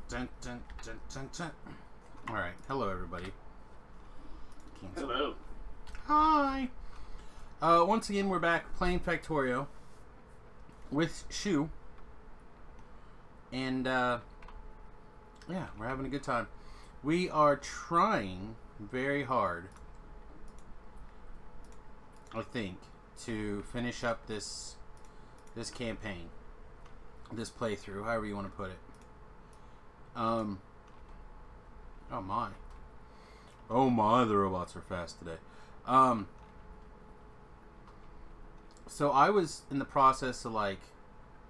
Dun, dun, dun, dun, dun. All right. Hello, everybody. Hello. Hi. Once again, we're back playing Factorio with Shu. And, yeah, we're having a good time. We are trying very hard, I think, to finish up this campaign. This playthrough, however you want to put it. Oh my. Oh my, the robots are fast today. So I was in the process of like,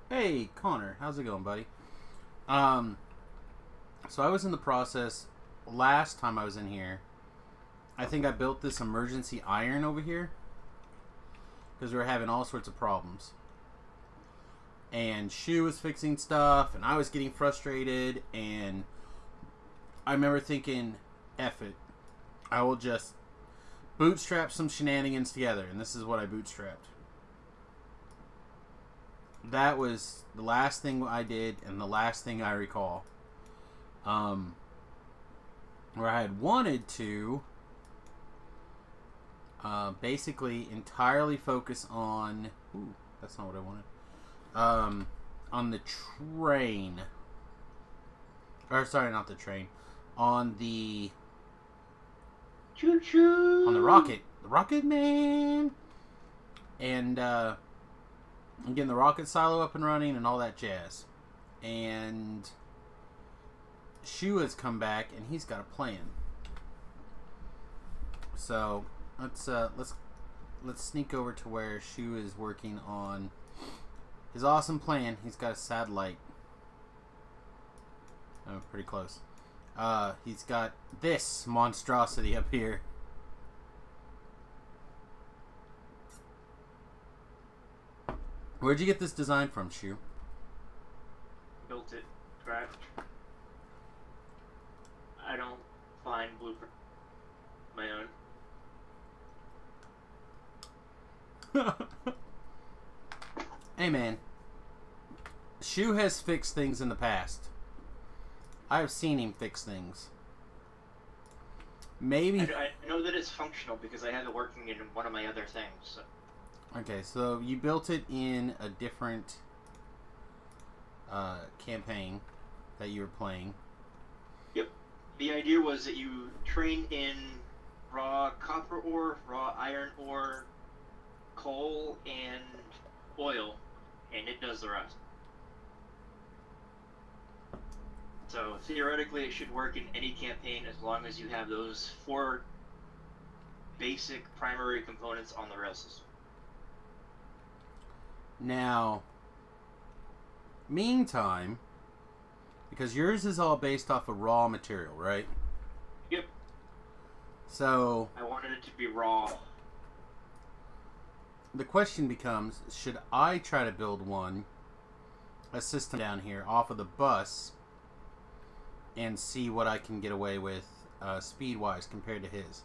hey, Connor, how's it going, buddy? So I was in the process, last time I was in here, I think I built this emergency iron over here. Because we were having all sorts of problems. And Shu was fixing stuff, and I was getting frustrated, and I remember thinking, F it. I will just bootstrap some shenanigans together, and this is what I bootstrapped. That was the last thing I did, and the last thing I recall. Where I had wanted to basically entirely focus on... Ooh, that's not what I wanted. On the train. Or, sorry, not the train. On the... Choo-choo! On the rocket. The Rocket Man! And, getting the rocket silo up and running and all that jazz. And Shu has come back and he's got a plan. So, let's sneak over to where Shu is working on his awesome plan. He's got a satellite. Oh, pretty close. He's got this monstrosity up here. Where'd you get this design from, Shu? Built it. Scratch. I don't find blueprint my own. Hey man, Shu has fixed things in the past. I have seen him fix things. Maybe... I know that it's functional because I have it working in one of my other things. So. Okay, so you built it in a different campaign that you were playing. Yep. The idea was that you train in raw copper ore, raw iron ore, coal, and oil, and it does the rest. So theoretically it should work in any campaign as long as you have those 4 basic primary components on the rail system. Now, meantime, because yours is all based off of raw material, right? Yep. So I wanted it to be raw. The question becomes, should I try to build a system down here off of the bus and see what I can get away with speed-wise compared to his?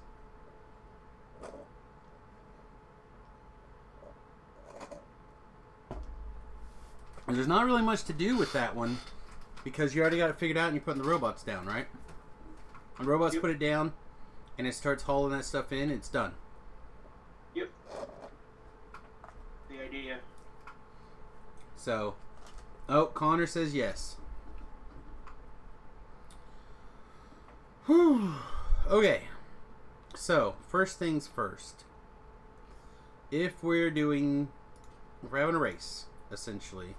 And there's not really much to do with that one because you already got it figured out and you're putting the robots down, right? When robots put it down and it starts hauling that stuff in, it's done. Yep. The idea. So, oh, Connor says yes. Whew. Okay. So, first things first. If we're having a race, essentially,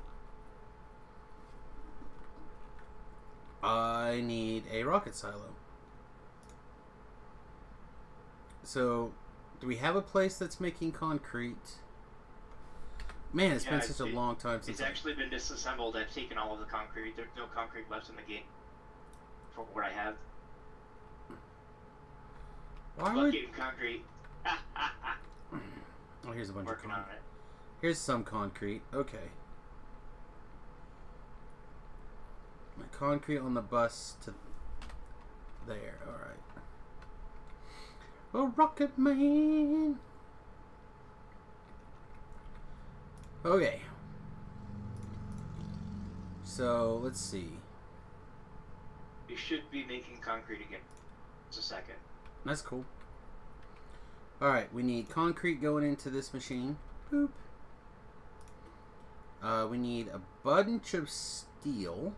I need a rocket silo. So, do we have a place that's making concrete? Man, it's been such a long time since it's actually been disassembled. I've taken all of the concrete. There's no concrete left in the game for what I have. Why would... getting concrete. Oh, here's a bunch Working of on concrete. it. Here's some concrete. Okay. My concrete on the bus to there. Alright. Oh, Rocket Man! Okay. So, let's see. We should be making concrete again. Just a second. That's cool. Alright, we need concrete going into this machine. Boop. We need a bunch of steel.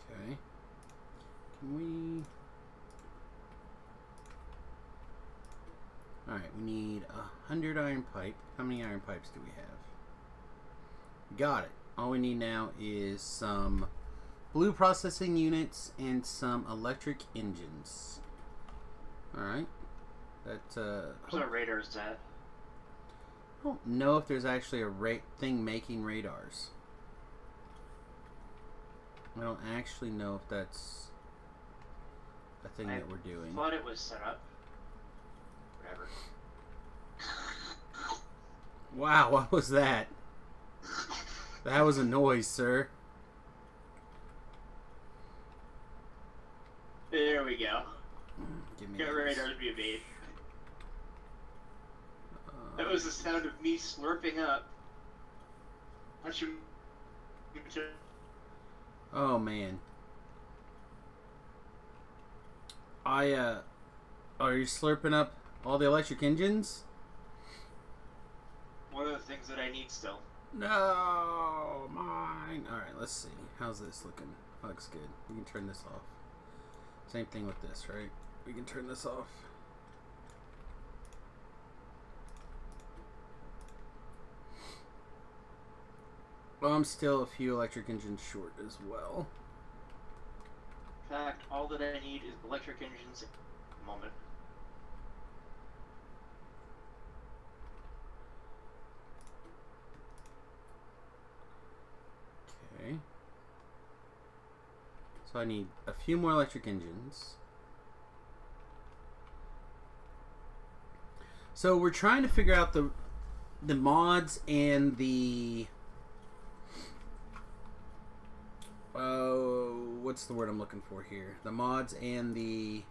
Okay. Can we... Alright, we need 100 iron pipe. How many iron pipes do we have? Got it. All we need now is some blue processing units and some electric engines. Alright. That, Where's our radars at? I don't know if there's actually a thing making radars. I don't actually know if that's a thing that we're doing. I thought it was set up. Whatever. Wow, what was that? That was a noise, sir. There we go. Give me Got radars be made. That was the sound of me slurping up. Oh man. Are you slurping up all the electric engines? One of the things that I need still. No, mine. Alright, let's see. How's this looking? Looks good. We can turn this off. Same thing with this, right? We can turn this off. Well, I'm still a few electric engines short as well. In fact, all that I need is electric engines at the moment. Okay. So I need a few more electric engines. So we're trying to figure out the mods and the what's the word I'm looking for here? The mods and the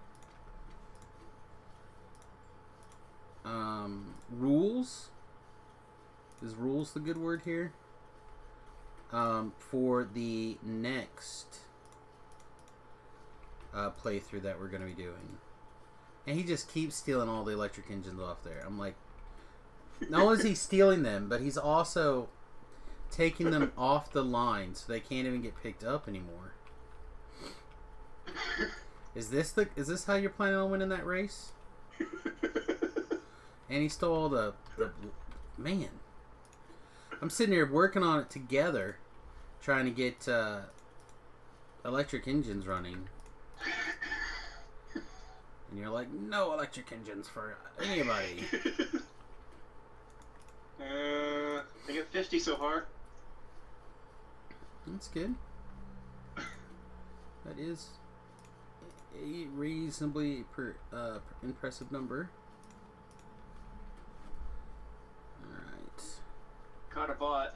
rules. Is rules the good word here? For the next playthrough that we're going to be doing. And he just keeps stealing all the electric engines off there. I'm like, not only is he stealing them, but he's also taking them off the line so they can't even get picked up anymore. Is this how you're planning on winning that race? And he stole all the man. I'm sitting here working on it together, trying to get electric engines running. And you're like, no electric engines for anybody. I got 50 so far. That's good. That is a reasonably impressive number. Alright. Caught a bot.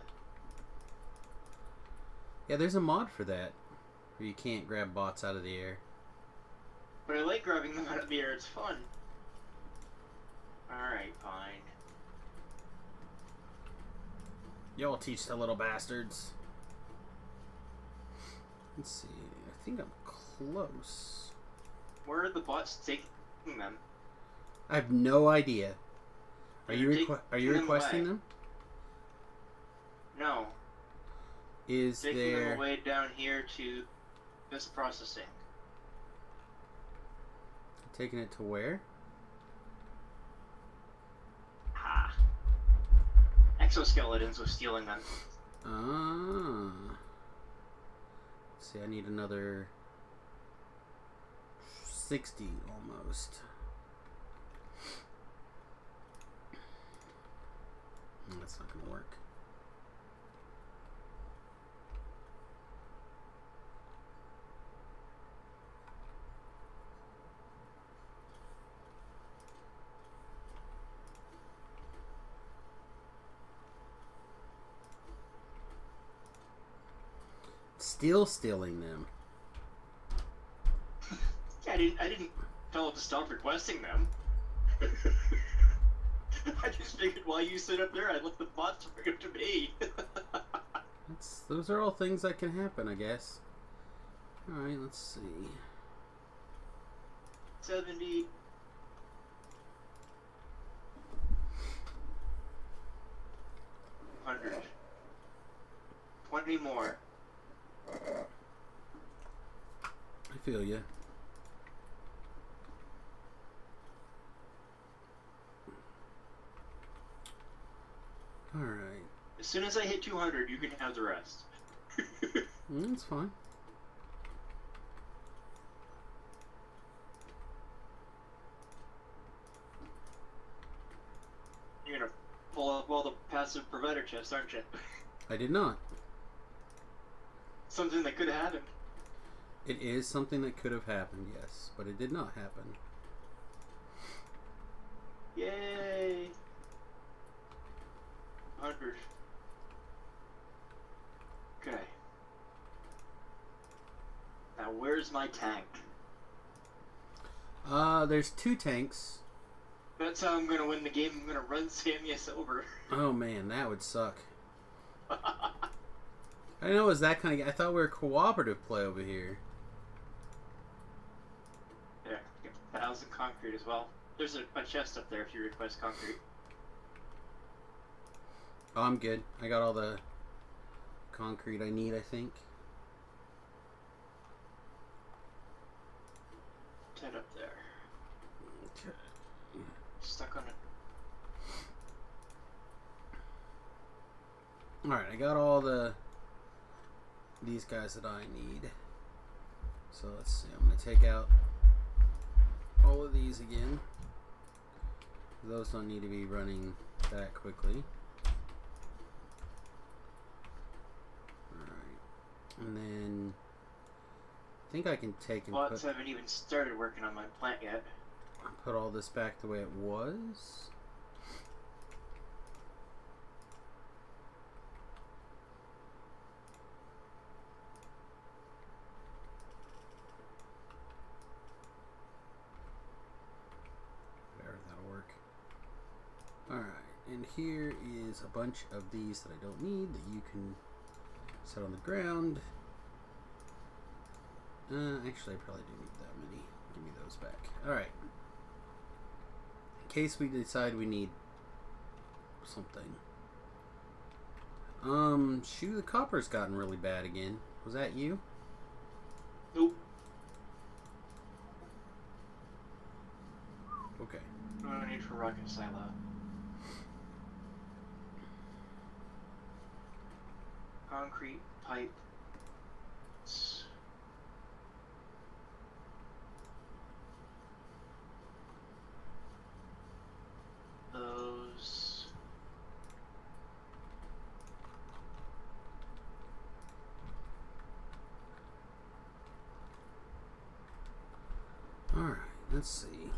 Yeah, there's a mod for that, where you can't grab bots out of the air. But I like grabbing them out of the air, it's fun. Alright, fine. Y'all teach the little bastards. Let's see, I think I'm close. Where are the bots taking them? I have no idea. Are you requesting away. them? No. Is Taking there... them away down here to this processing. Taking it to where? Ah. Exoskeletons was stealing them. Ah. Let's see, I need another 60 almost. That's not gonna work. Still stealing them. I didn't tell it to stop requesting them. I just figured while you sit up there, I'd let the bots bring them to me. Those are all things that can happen, I guess. Alright, let's see. 70. 100. 20 more. I feel you. Alright. As soon as I hit 200, you can have the rest. That's fine. You're gonna pull up all the passive provider chests, aren't you? I did not. Something that could have happened. It is something that could have happened, yes, but it did not happen. Yay! 100. Okay. Now where's my tank? There's 2 tanks. That's how I'm gonna win the game. I'm gonna run Samius over. Oh man, that would suck. I know it was that kind of... I thought we were cooperative play over here. Yeah, get 1,000 concrete as well. There's a chest up there if you request concrete. Oh, I'm good. I got all the concrete I need, I think. 10 up there. Okay. Stuck on it. Alright, I got all these guys that I need. So let's see. I'm going to take out all of these again. Those don't need to be running that quickly. Alright. And then I think I can take and Bots haven't even started working on my plant yet. put all this back the way it was. Alright, and here is a bunch of these that I don't need that you can set on the ground. Actually, I probably do need that many. Give me those back. Alright. In case we decide we need something. Shoot, the copper's gotten really bad again. Was that you? Nope. Okay. What do I need for rocket silo? Concrete pipe. Those. Alright, let's see.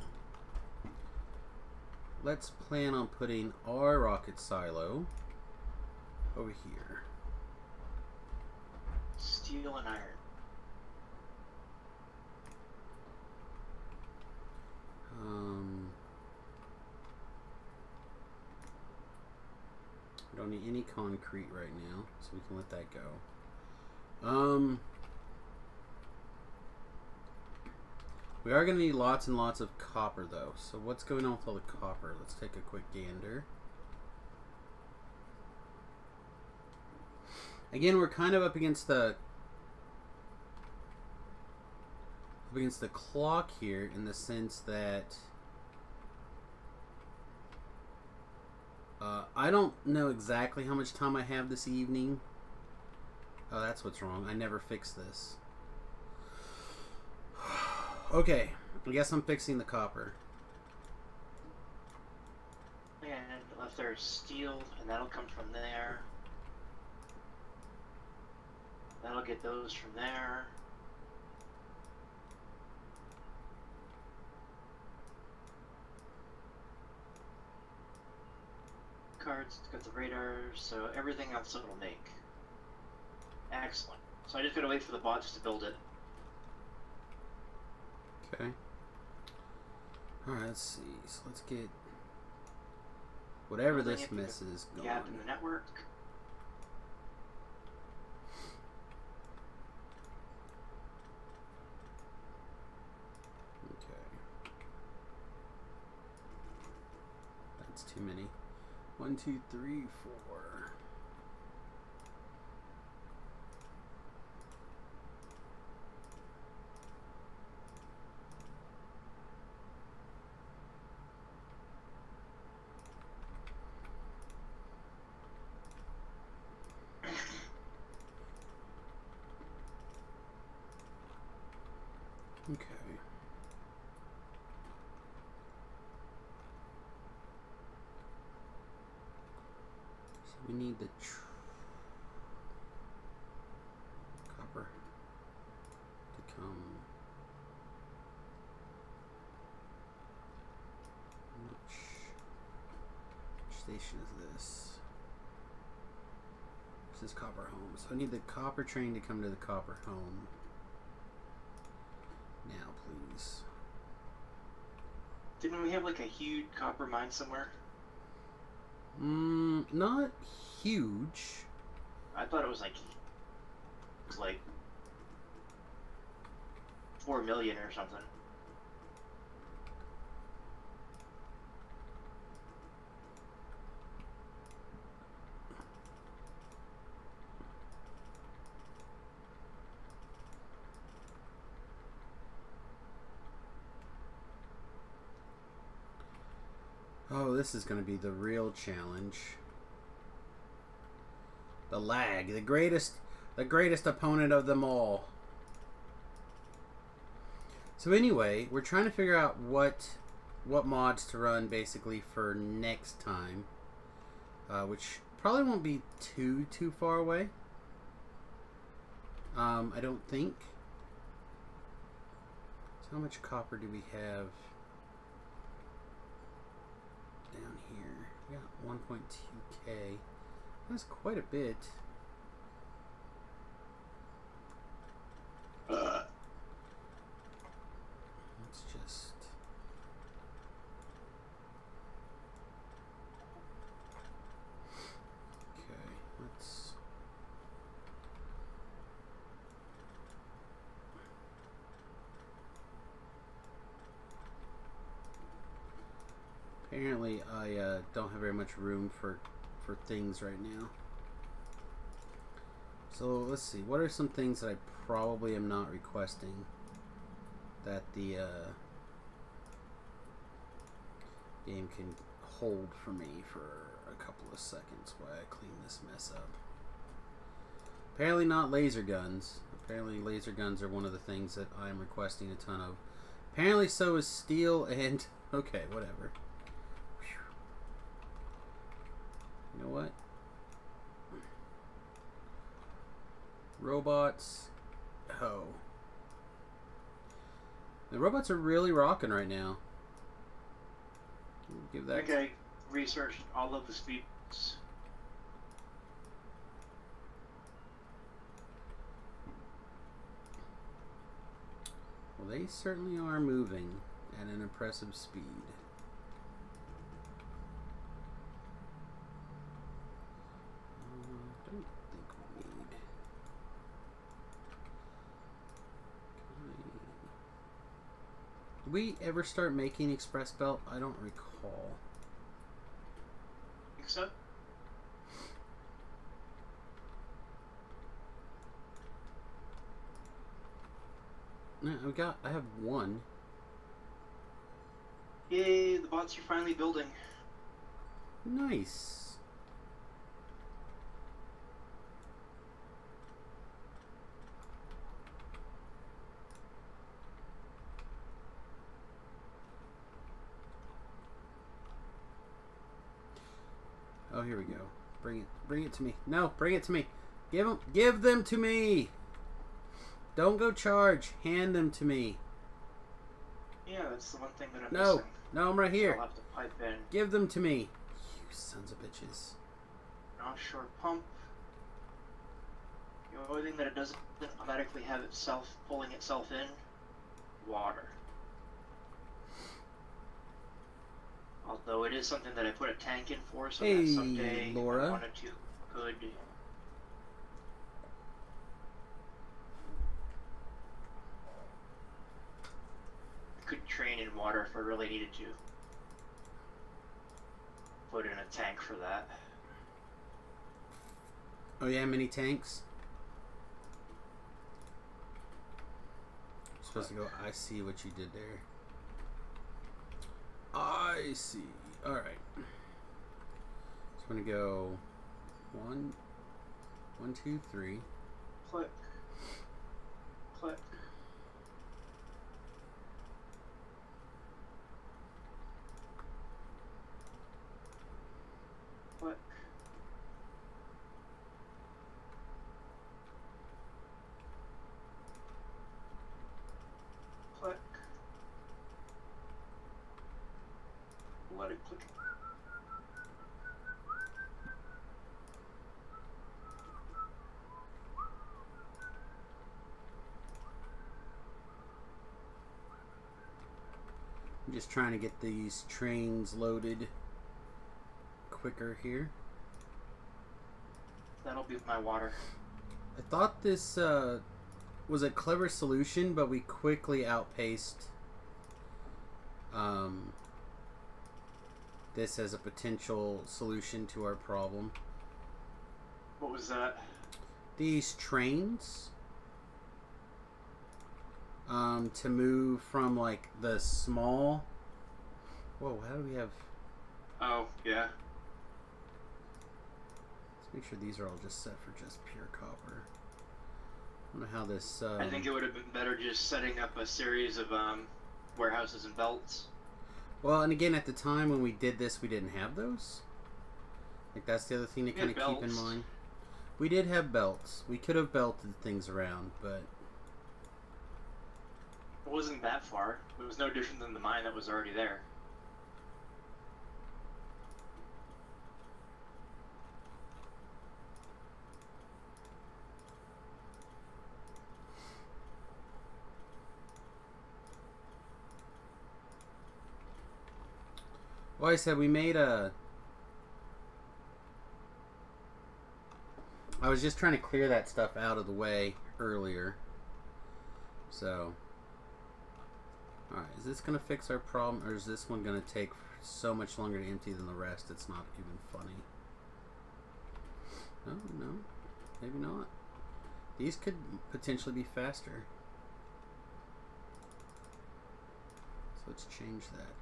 Let's plan on putting our rocket silo over here. Steel and iron. We don't need any concrete right now, so we can let that go. We are going to need lots and lots of copper, though. So what's going on with all the copper? Let's take a quick gander. Again, we're kind of up against the clock here, in the sense that I don't know exactly how much time I have this evening. Oh, that's what's wrong. I never fixed this. Okay, I guess I'm fixing the copper. And left there is steel, and that'll come from there. That'll get those from there. Cards, got the radar, so everything else it'll make. Excellent. So I just gotta wait for the bots to build it. Okay. Alright, let's see. So let's get whatever this mess is going. Gap in the network. Okay. That's too many. 1, 2, 3, 4. Okay. So we need the copper to come. Which station is this? This is copper home. So I need the copper train to come to the copper home. Now, please. Didn't we have like a huge copper mine somewhere? Not huge. I thought it was like 4 million or something. Oh, this is going to be the real challenge. The lag, the greatest opponent of them all. So anyway, we're trying to figure out what mods to run basically for next time, which probably won't be too far away. I don't think. So how much copper do we have down here? We got 1.2k. That's quite a bit. Let's just... Okay, let's... Apparently I don't have very much room for things right now. So let's see, what are some things that I probably am not requesting that the game can hold for me for a couple of seconds while I clean this mess up. Apparently not laser guns. Apparently laser guns are one of the things that I'm requesting a ton of. Apparently so is steel and... okay, whatever. You know what? Robots. Oh. The robots are really rocking right now. Give that. Okay, researched all of the speeds. Well, they certainly are moving at an impressive speed. I don't think we need. Did we ever start making express belt? I don't recall. Think so? No, I have one. Yay, the bots are finally building. Nice. Oh, here we go. Bring it to me. No, bring it to me. Give them to me. Don't go charge. Hand them to me. Yeah, that's the one thing that I'm missing. No, I'm right here. I'll have to pipe in. Give them to me. You sons of bitches. An offshore pump. The only thing that it doesn't automatically have itself pulling itself in, water. Though it is something that I put a tank in for, so Hey, that someday Laura. if I wanted to, could. Could train in water if I really needed to. Put in a tank for that. Oh yeah, mini tanks. Supposed to go. I see what you did there. I see. All right. So I'm gonna go 1, 1, 2, 3. Click. Click. Click. Click. Let it click. I'm just trying to get these trains loaded quicker here. That'll be my water. I thought this was a clever solution, but we quickly outpaced this as a potential solution to our problem. What was that? These trains to move from like the small. Whoa, how do we have? Oh, yeah. Let's make sure these are all just set for just pure copper. I don't know how this. I think it would have been better just setting up a series of warehouses and belts. Well, and again, at the time when we did this, we didn't have those. Like that's the other thing to kind of keep in mind. We did have belts. We could have belted things around, but it wasn't that far. It was no different than the mine that was already there. Well, I said we made a... I was just trying to clear that stuff out of the way earlier. So... Alright, is this going to fix our problem, or is this one going to take so much longer to empty than the rest it's not even funny? No, no. Maybe not. These could potentially be faster. So let's change that.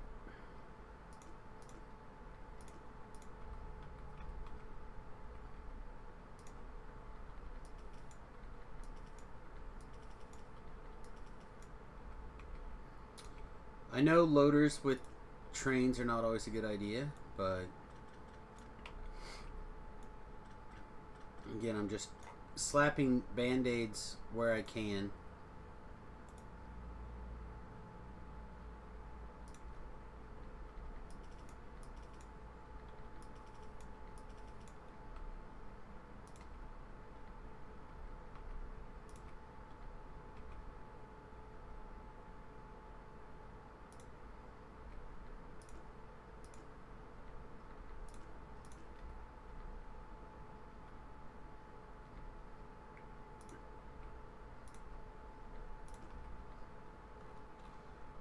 I know loaders with trains are not always a good idea, but again, I'm just slapping band-aids where I can.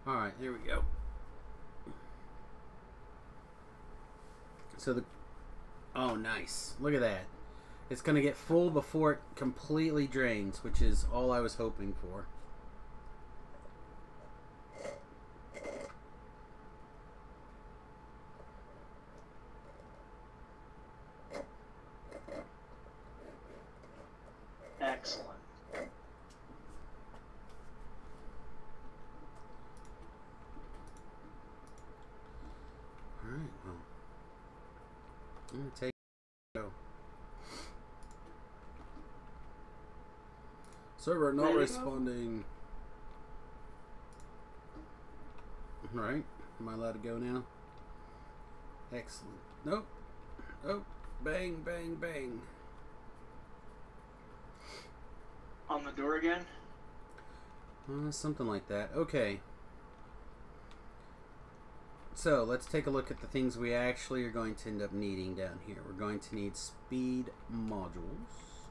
Alright, there we go. So the... Oh, nice. Look at that. It's going to get full before it completely drains, which is all I was hoping for. Excellent. Alright, well. I'm going to take go. Server not responding. Alright. Am I allowed to go now? Excellent. Nope. Oh. Bang, bang, bang. On the door again? Something like that. Okay. So let's take a look at the things we actually are going to end up needing down here. We're going to need speed modules.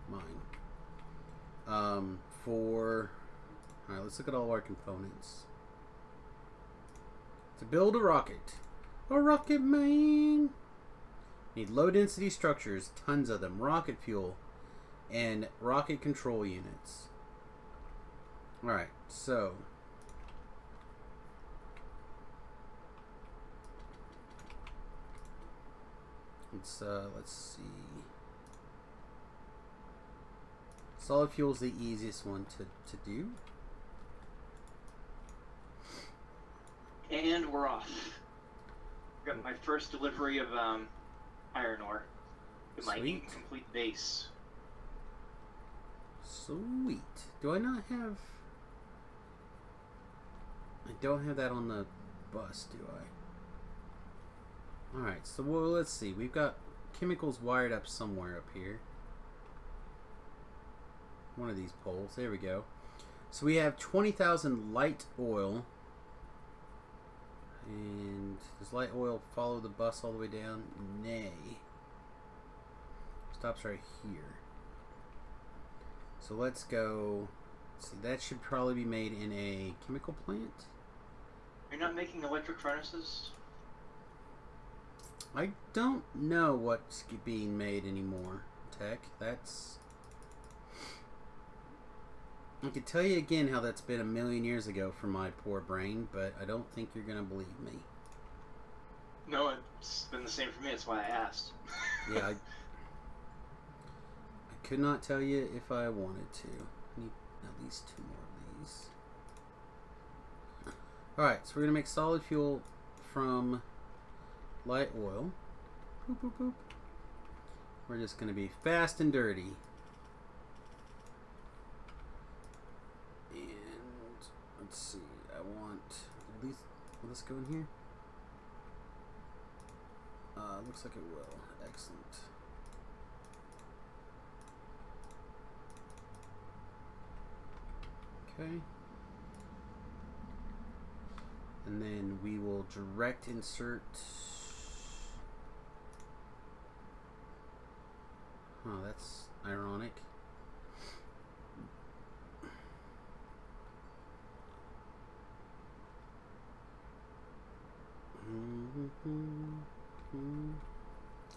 Mine. Alright, let's look at all our components. To build a rocket. A rocket man! Need low density structures, tons of them, rocket fuel, and rocket control units. Alright, so let's see. Solid fuel is the easiest one to do. And we're off. Got my first delivery of iron ore to my Sweet. incomplete base. Sweet. Do I not have... I don't have that on the bus, do I? Alright, so well, let's see. We've got chemicals wired up somewhere up here. One of these poles. There we go. So we have 20,000 light oil. And does light oil follow the bus all the way down? Nay. Stops right here. So let's go. Let's see, that should probably be made in a chemical plant. You're not making electric furnaces? I don't know what's being made anymore, Tech. That's... I could tell you again how that's been a million years ago for my poor brain, but I don't think you're going to believe me. No, it's been the same for me. That's why I asked. Yeah, I could not tell you if I wanted to. I need at least 2 more of these. Alright, so we're going to make solid fuel from light oil. Boop, boop, boop. We're just going to be fast and dirty. And let's see, I want at least, will this go in here? Looks like it will. Excellent. Okay. And then we will direct insert. Oh, that's ironic.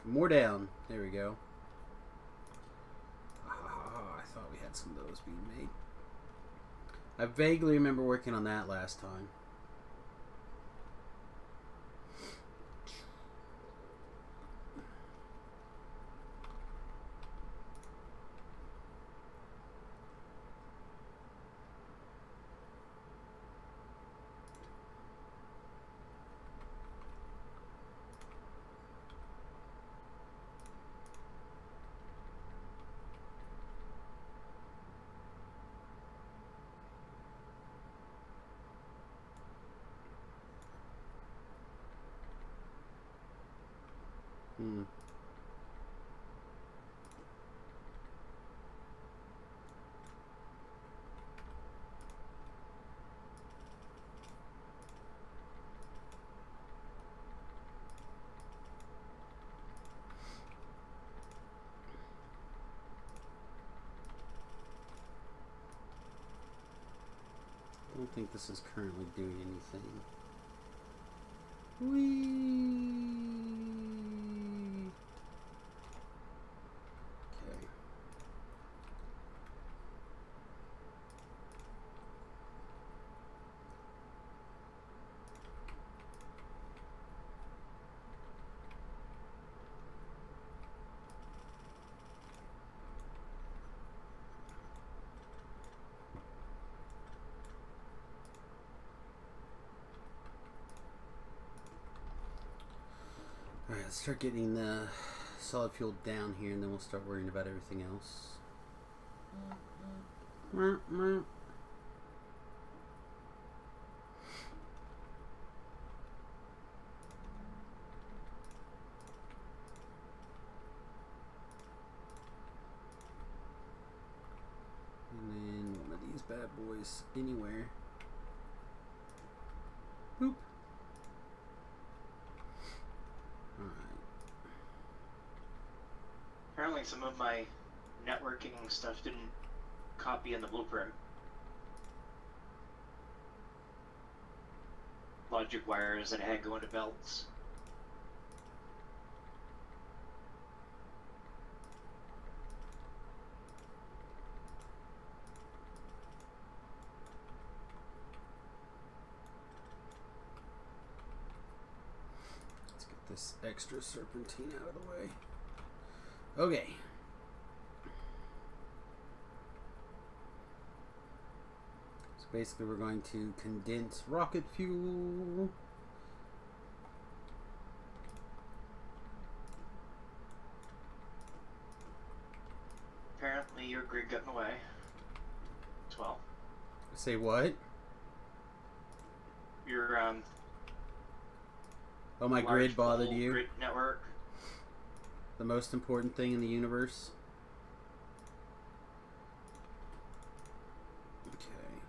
More down. There we go. I thought we had some of those being made. I vaguely remember working on that last time. I don't think this is currently doing anything. Whee! Okay. Alright, let's start getting the solid fuel down here and then we'll start worrying about everything else. And then one of these bad boys anywhere. Boop. Alright. Apparently some of my networking stuff didn't copy in the blueprint. Logic wires that I had go into belts. Let's get this extra serpentine out of the way. Okay. So basically we're going to condense rocket fuel. Apparently your grid got in the way as well. Say what? Your Oh, my grid bothered full you? grid network. The most important thing in the universe. Okay.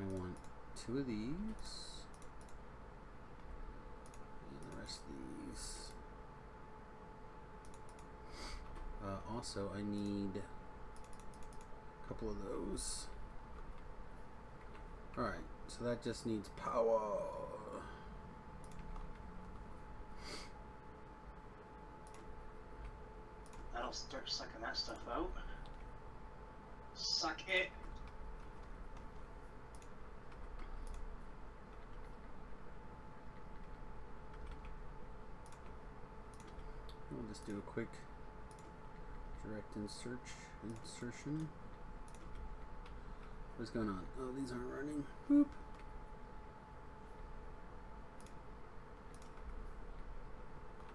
I want 2 of these. And the rest of these. Also, I need a couple of those. Alright, so that just needs power. That'll start sucking that stuff out. Suck it. We'll just do a quick direct insertion. What's going on? Oh, these aren't running. Boop.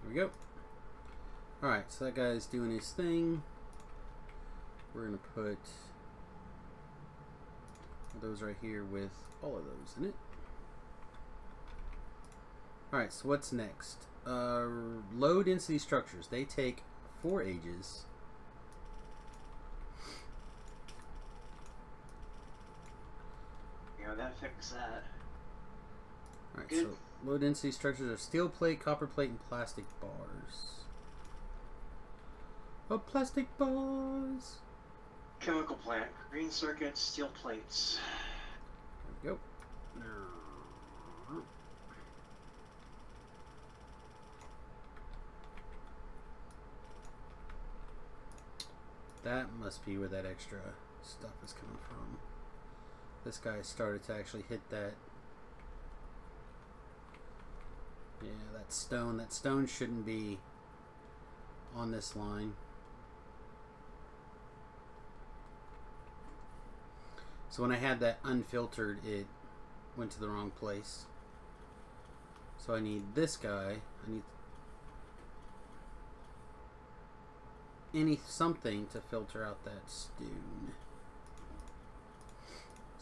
There we go. Alright, so that guy's doing his thing. We're going to put those right here with all of those in it. Alright, so what's next? Low density structures. They take 4 ages. You know, that fix that. Alright, so low density structures are steel plate, copper plate, and plastic bars. Oh, plastic bars! Chemical plant, green circuits, steel plates. There we go. That must be where that extra stuff is coming from. This guy started to actually hit that. Yeah, that stone. That stone shouldn't be on this line. So when I had that unfiltered, it went to the wrong place. So I need this guy. I need something to filter out that stone.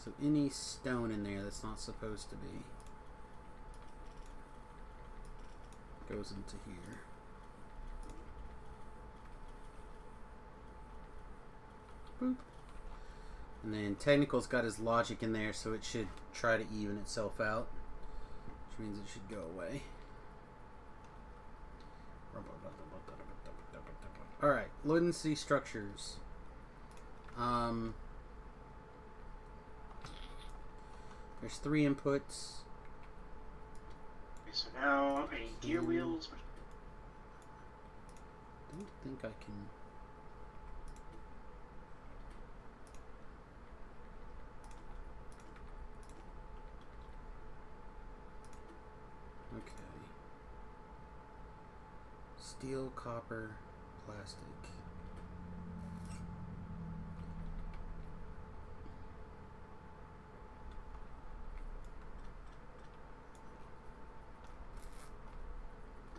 So any stone in there that's not supposed to be goes into here. Boop. And then Technical's got his logic in there, so it should try to even itself out, which means it should go away. Alright, low density structures. There's 3 inputs. Okay, so now I need gear wheels. I don't think I can. Okay. Steel, copper, plastic.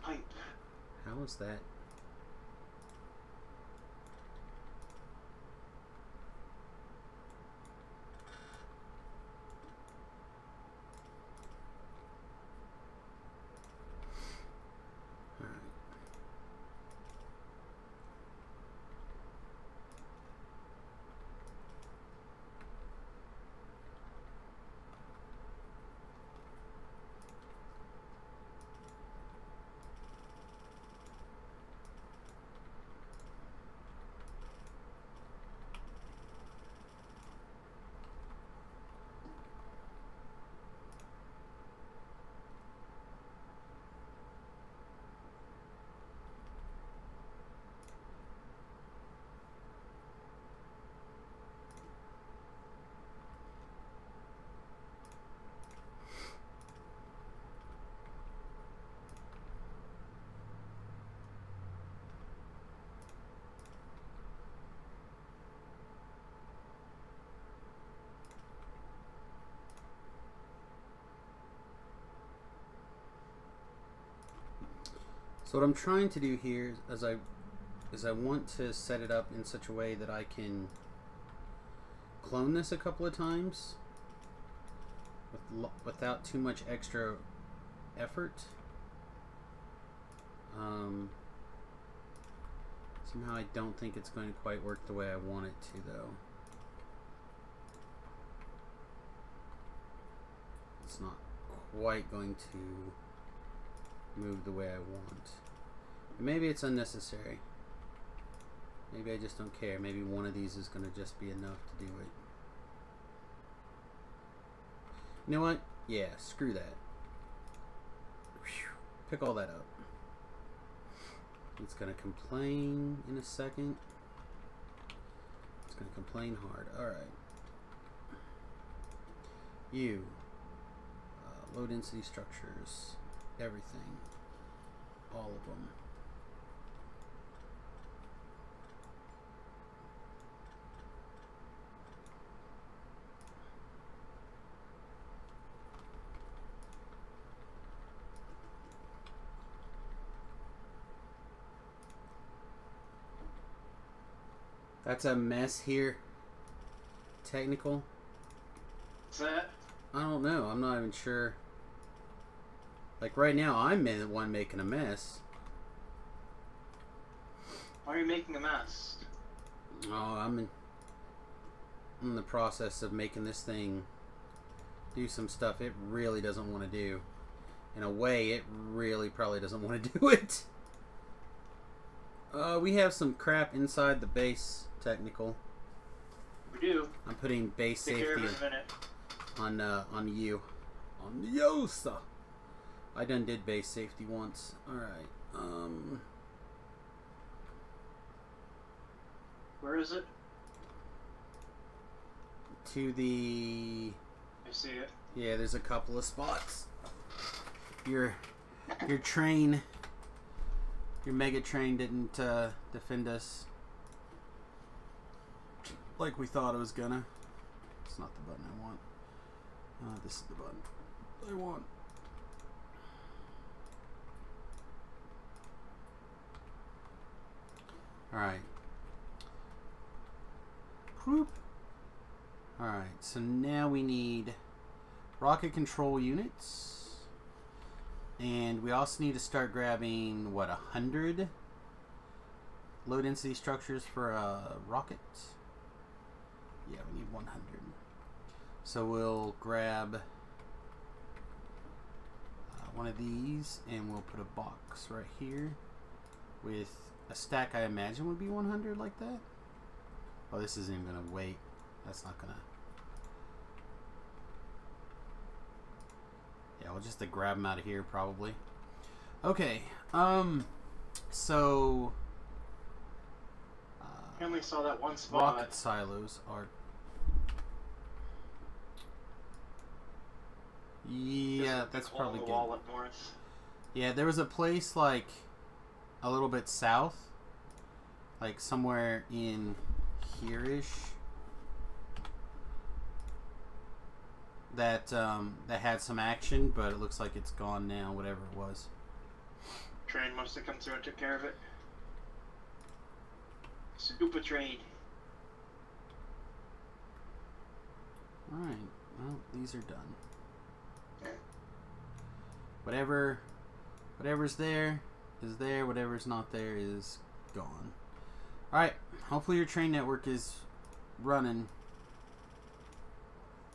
Pipe. How is that? So what I'm trying to do here is I want to set it up in such a way that I can clone this a couple of times without too much extra effort. Somehow I don't think it's going to quite work the way I want it to, though. It's not quite going to move the way I want. And maybe it's unnecessary. Maybe I just don't care. Maybe one of these is going to just be enough to do it. You know what? Yeah, screw that. Pick all that up. It's going to complain in a second. It's going to complain hard. Alright. You. Low density structures. Everything. All of them. That's a mess here. Technical. What's that? I don't know. I'm not even sure. Like right now, I'm the one making a mess. Why are you making a mess? Oh, I'm in the process of making this thing do some stuff it really doesn't want to do. In a way, it really probably doesn't want to do it. We have some crap inside the base. Technical. We do. I'm putting base Take safety care of it in a minute. on you. On Yosa. I done did base safety once. Alright. Where is it? To the... I see it. Yeah, there's a couple of spots. Your train... Your mega train didn't defend us like we thought it was gonna. It's not the button I want. This is the button I want. Alright. Alright, so now we need rocket control units. And we also need to start grabbing, what, 100 low density structures for a rocket? Yeah, we need 100. So we'll grab one of these and we'll put a box right here with a stack I imagine would be 100 like that. Oh, this isn't even going to wait. That's not going to... Yeah, we'll just grab them out of here probably. Okay, so... I only saw that one spot. Rocket silos are... Yeah, that's probably good. Wall up north. Yeah, there was a place like a little bit south, like somewhere in here-ish, that that had some action, but it looks like it's gone now, whatever it was. Train must have come through and took care of it. Super train. Alright, well, these are done. Whatever's there is there, whatever's not there is gone. Alright, hopefully your train network is running.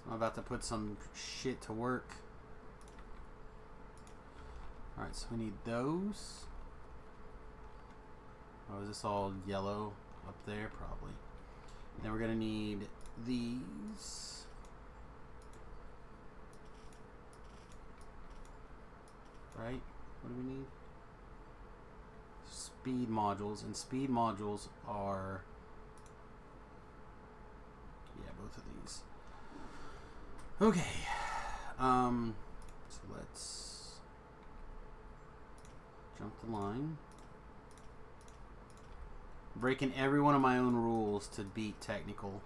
I'm about to put some shit to work. Alright, so we need those. Oh, is this all yellow up there? Probably. Then we're gonna need these. Right? What do we need? Speed modules, and speed modules are... Yeah, both of these. Okay. So let's jump the line. Breaking every one of my own rules to beat technical.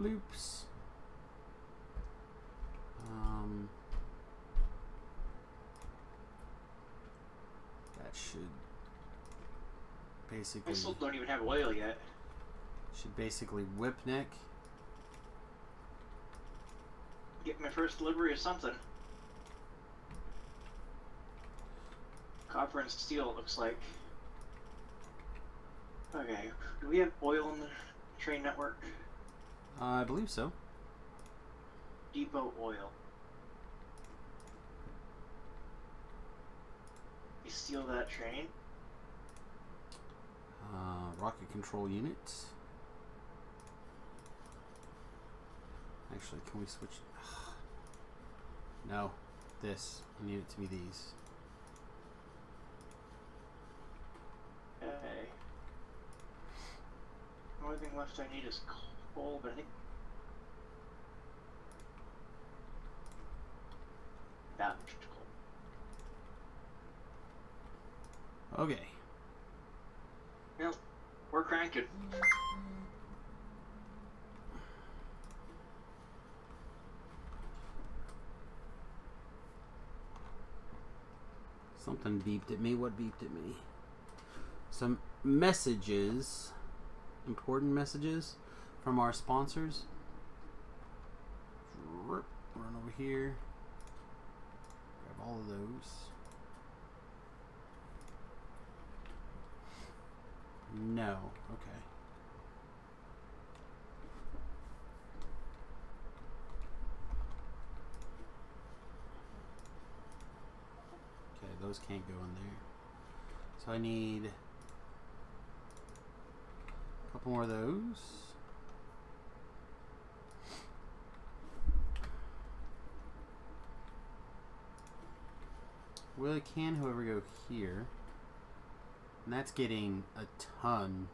Bloops. That should basically... I still don't even have oil yet. Should basically whip neck. Get my first delivery of something. Copper and steel, it looks like. Okay, do we have oil in the train network? I believe so. Depot oil. You steal that train? Rocket control units. Actually, can we switch? No, this. I need it to be these. Okay. The only thing left I need is coal, but I think that much coal. Okay. Well, we're cranking. Something beeped at me. What beeped at me? Some messages. Important messages from our sponsors. Run over here. Grab all of those. No. Okay. Okay, those can't go in there. So I need a couple more of those. Well, it can, however, go here. And that's getting a ton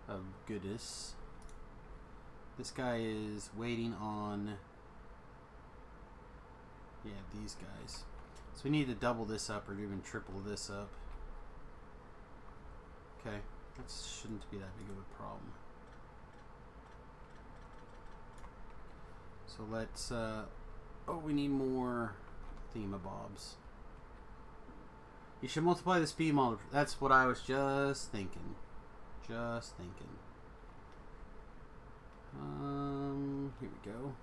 of goodness. This guy is waiting on, yeah, these guys. So we need to double this up or even triple this up. Okay, that shouldn't be that big of a problem. So let's, oh, we need more thingamabobs. You should multiply the speed model. That's what I was just thinking. Just thinking. Here we go.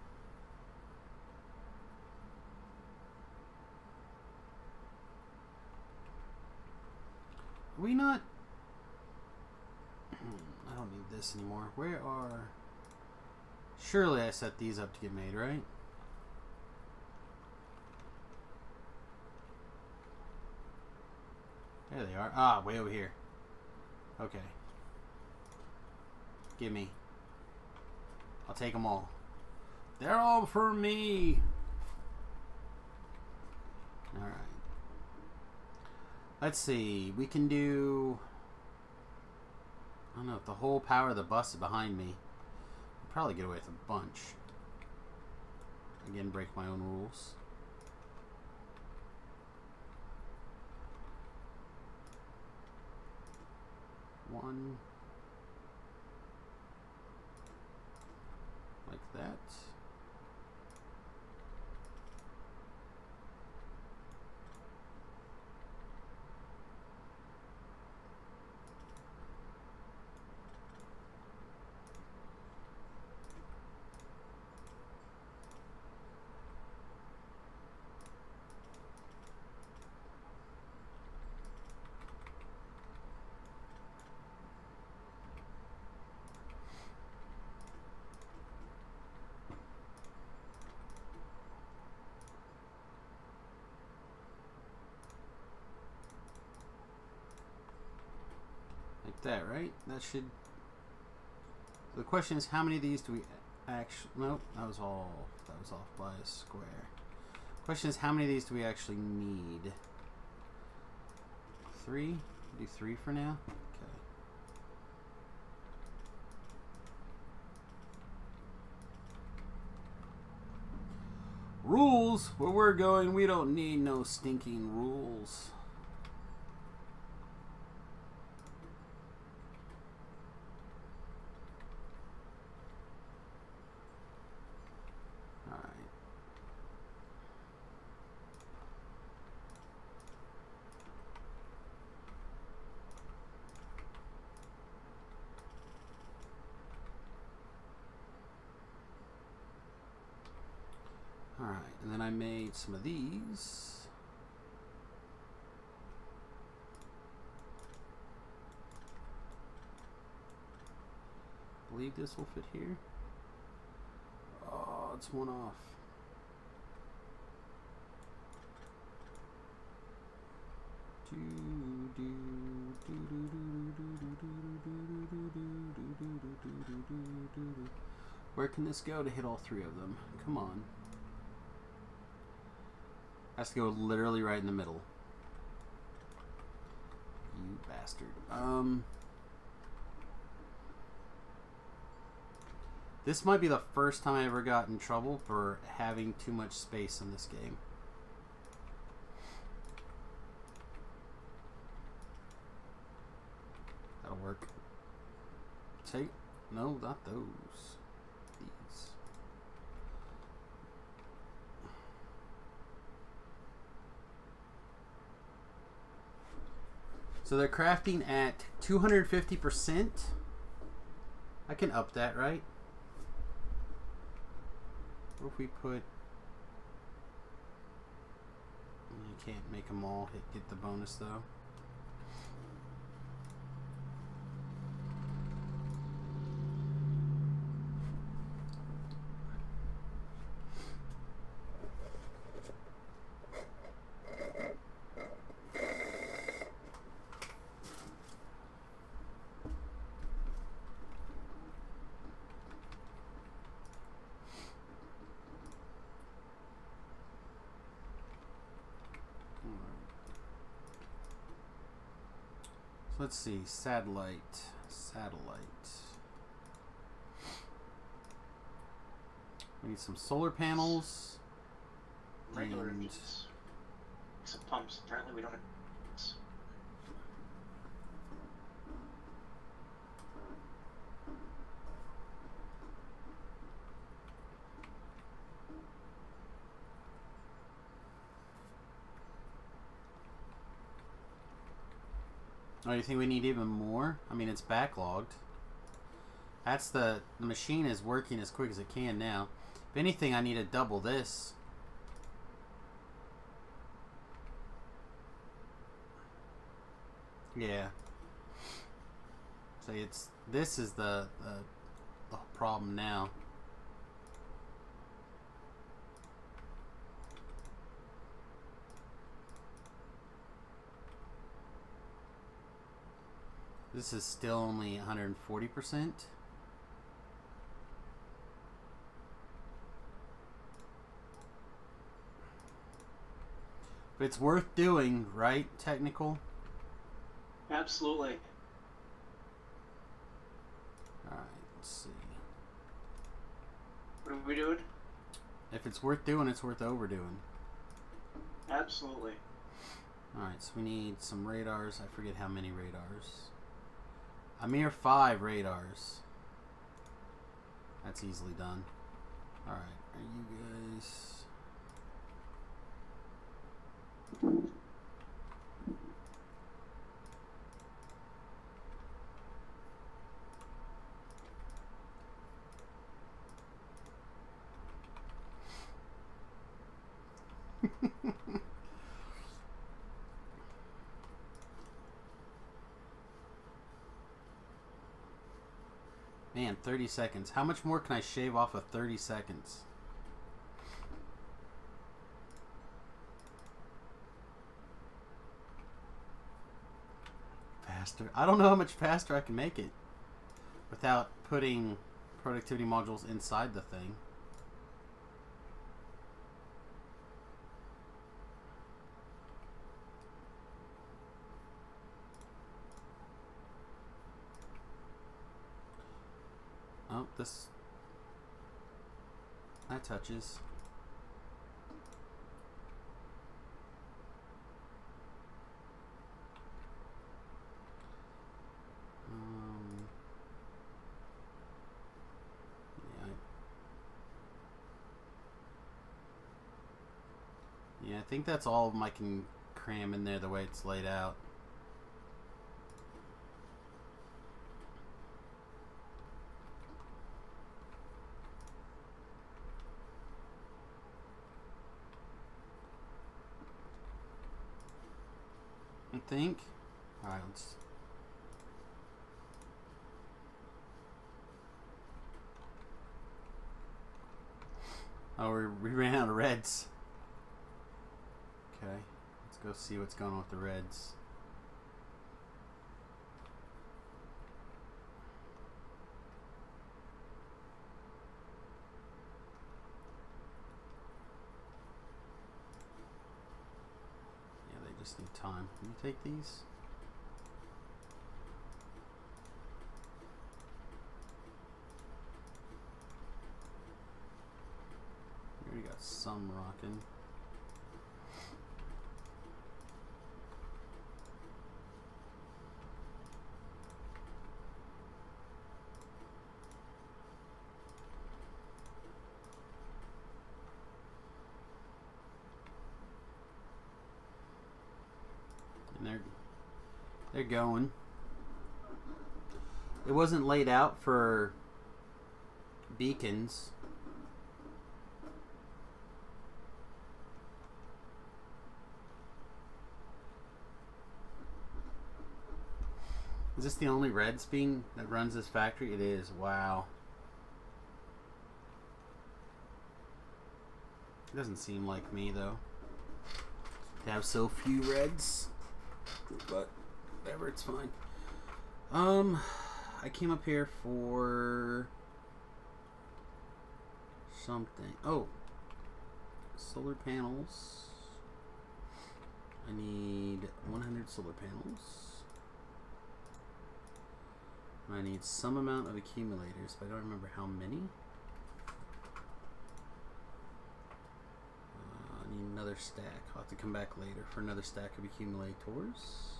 Are we not... I don't need this anymore. Where are... Surely I set these up to get made, right? There they are. Ah, way over here. Okay. Give me. I'll take them all. They're all for me. Alright. Let's see. We can do... I don't know if the whole power of the bus is behind me. I'll probably get away with a bunch. Again, break my own rules. One. Like that. That, right? That should... The question is, how many of these do we actually... Nope, that was off by a square. Question is, how many of these do we actually need? 3? Do 3 for now? Okay. Rules? Where we're going, we don't need no stinking rules. Alright, and then I made some of these. I believe this will fit here. Oh, it's one off. Where can this go to hit all three of them? Come on. Has to go literally right in the middle. You bastard. This might be the first time I ever got in trouble for having too much space in this game. That'll work. Take... No, not those. These. So they're crafting at 250%. I can up that, right? What if we put... You can't make them all get the bonus though. Let's see, satellite. We need some solar panels. And some pumps. Apparently we don't have. Oh, you think we need even more? I mean, it's backlogged. That's the machine is working as quick as it can now. If anything, I need to double this. Yeah. So this is the problem now. This is still only 140%. But it's worth doing, right? Technical? Absolutely. Alright, let's see. What are we doing? If it's worth doing, it's worth overdoing. Absolutely. Alright, so we need some radars. I forget how many radars. A mere 5 radars. That's easily done. Alright, are you guys... Man, 30 seconds. How much more can I shave off of 30 seconds? Faster. I don't know how much faster I can make it without putting productivity modules inside the thing. Oh, that touches. Yeah, I think that's all of them I can cram in there the way it's laid out. think. Alright, let's... Oh, we ran out of reds. Okay, let's go see what's going on with the reds. Yeah, they just need time. Can you take these? We already got some rocking. And they're going. It wasn't laid out for beacons. Is this the only red being that runs this factory? It is. Wow. It doesn't seem like me though to have so few reds, but whatever, it's fine. I came up here for something. Oh, solar panels. I need 100 solar panels. I need some amount of accumulators, but I don't remember how many. I need another stack. I'll have to come back later for another stack of accumulators.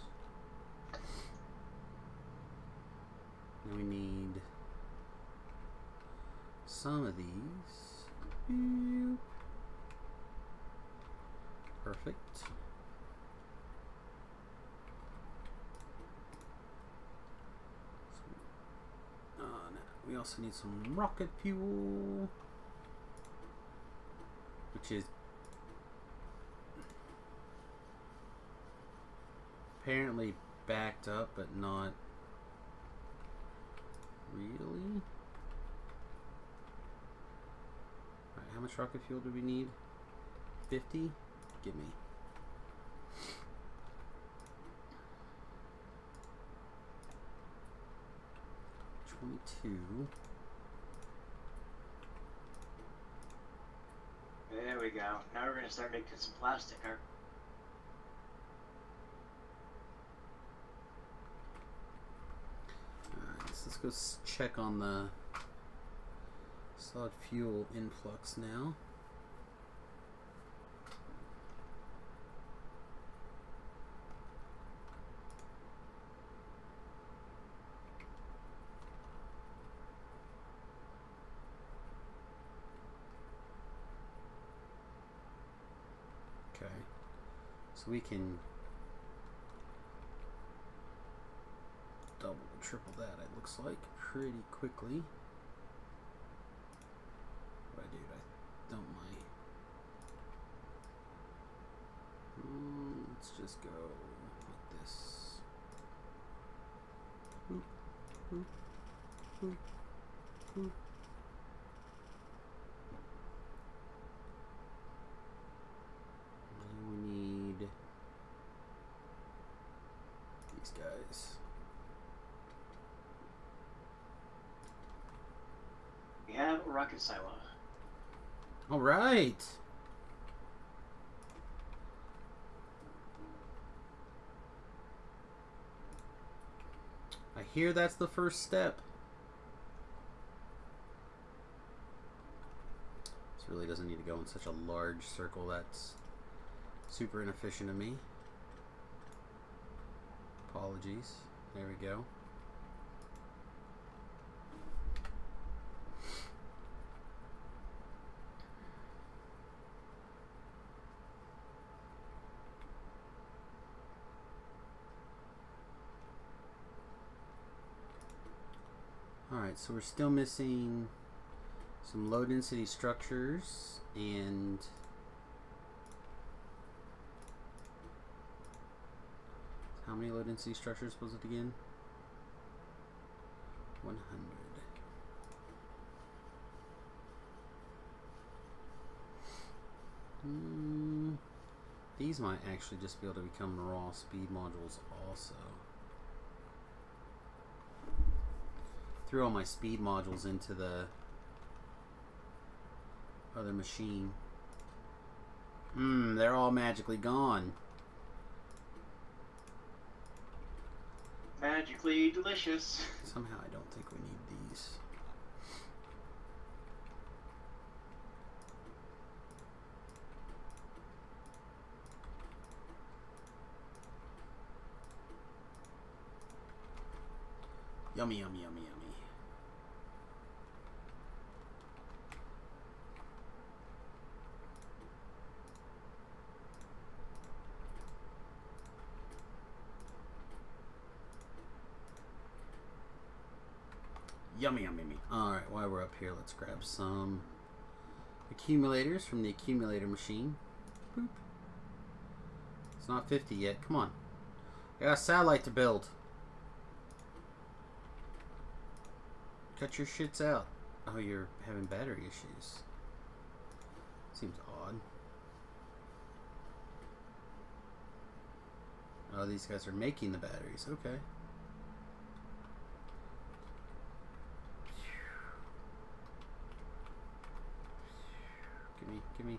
Then we need some of these. Perfect. We also need some rocket fuel, which is apparently backed up, but not really. Alright, how much rocket fuel do we need? 50? Give me. There we go. Now we're going to start making some plastic. Alright, so let's go check on the solid fuel influx now. So we can double or triple that, it looks like, pretty quickly. What I do, I don't mind. Let's just go like this. Boop, boop, boop, boop. Guys, we have a rocket silo. All right. I hear that's the first step. This really doesn't need to go in such a large circle. That's super inefficient of me. Apologies. There we go. Alright, so we're still missing some low density structures and How many low density structures was it again? 100. These might actually just be able to become raw speed modules also. Threw all my speed modules into the other machine. They're all magically gone. Magically delicious. Somehow I don't think we need these. Yummy, yummy, yummy, yummy. Yummy, yummy, yummy. Alright, while we're up here, let's grab some accumulators from the accumulator machine. Boop. It's not 50 yet. Come on. I got a satellite to build. Cut your shits out. Oh, you're having battery issues. Seems odd. Oh, these guys are making the batteries. Okay. Gimme.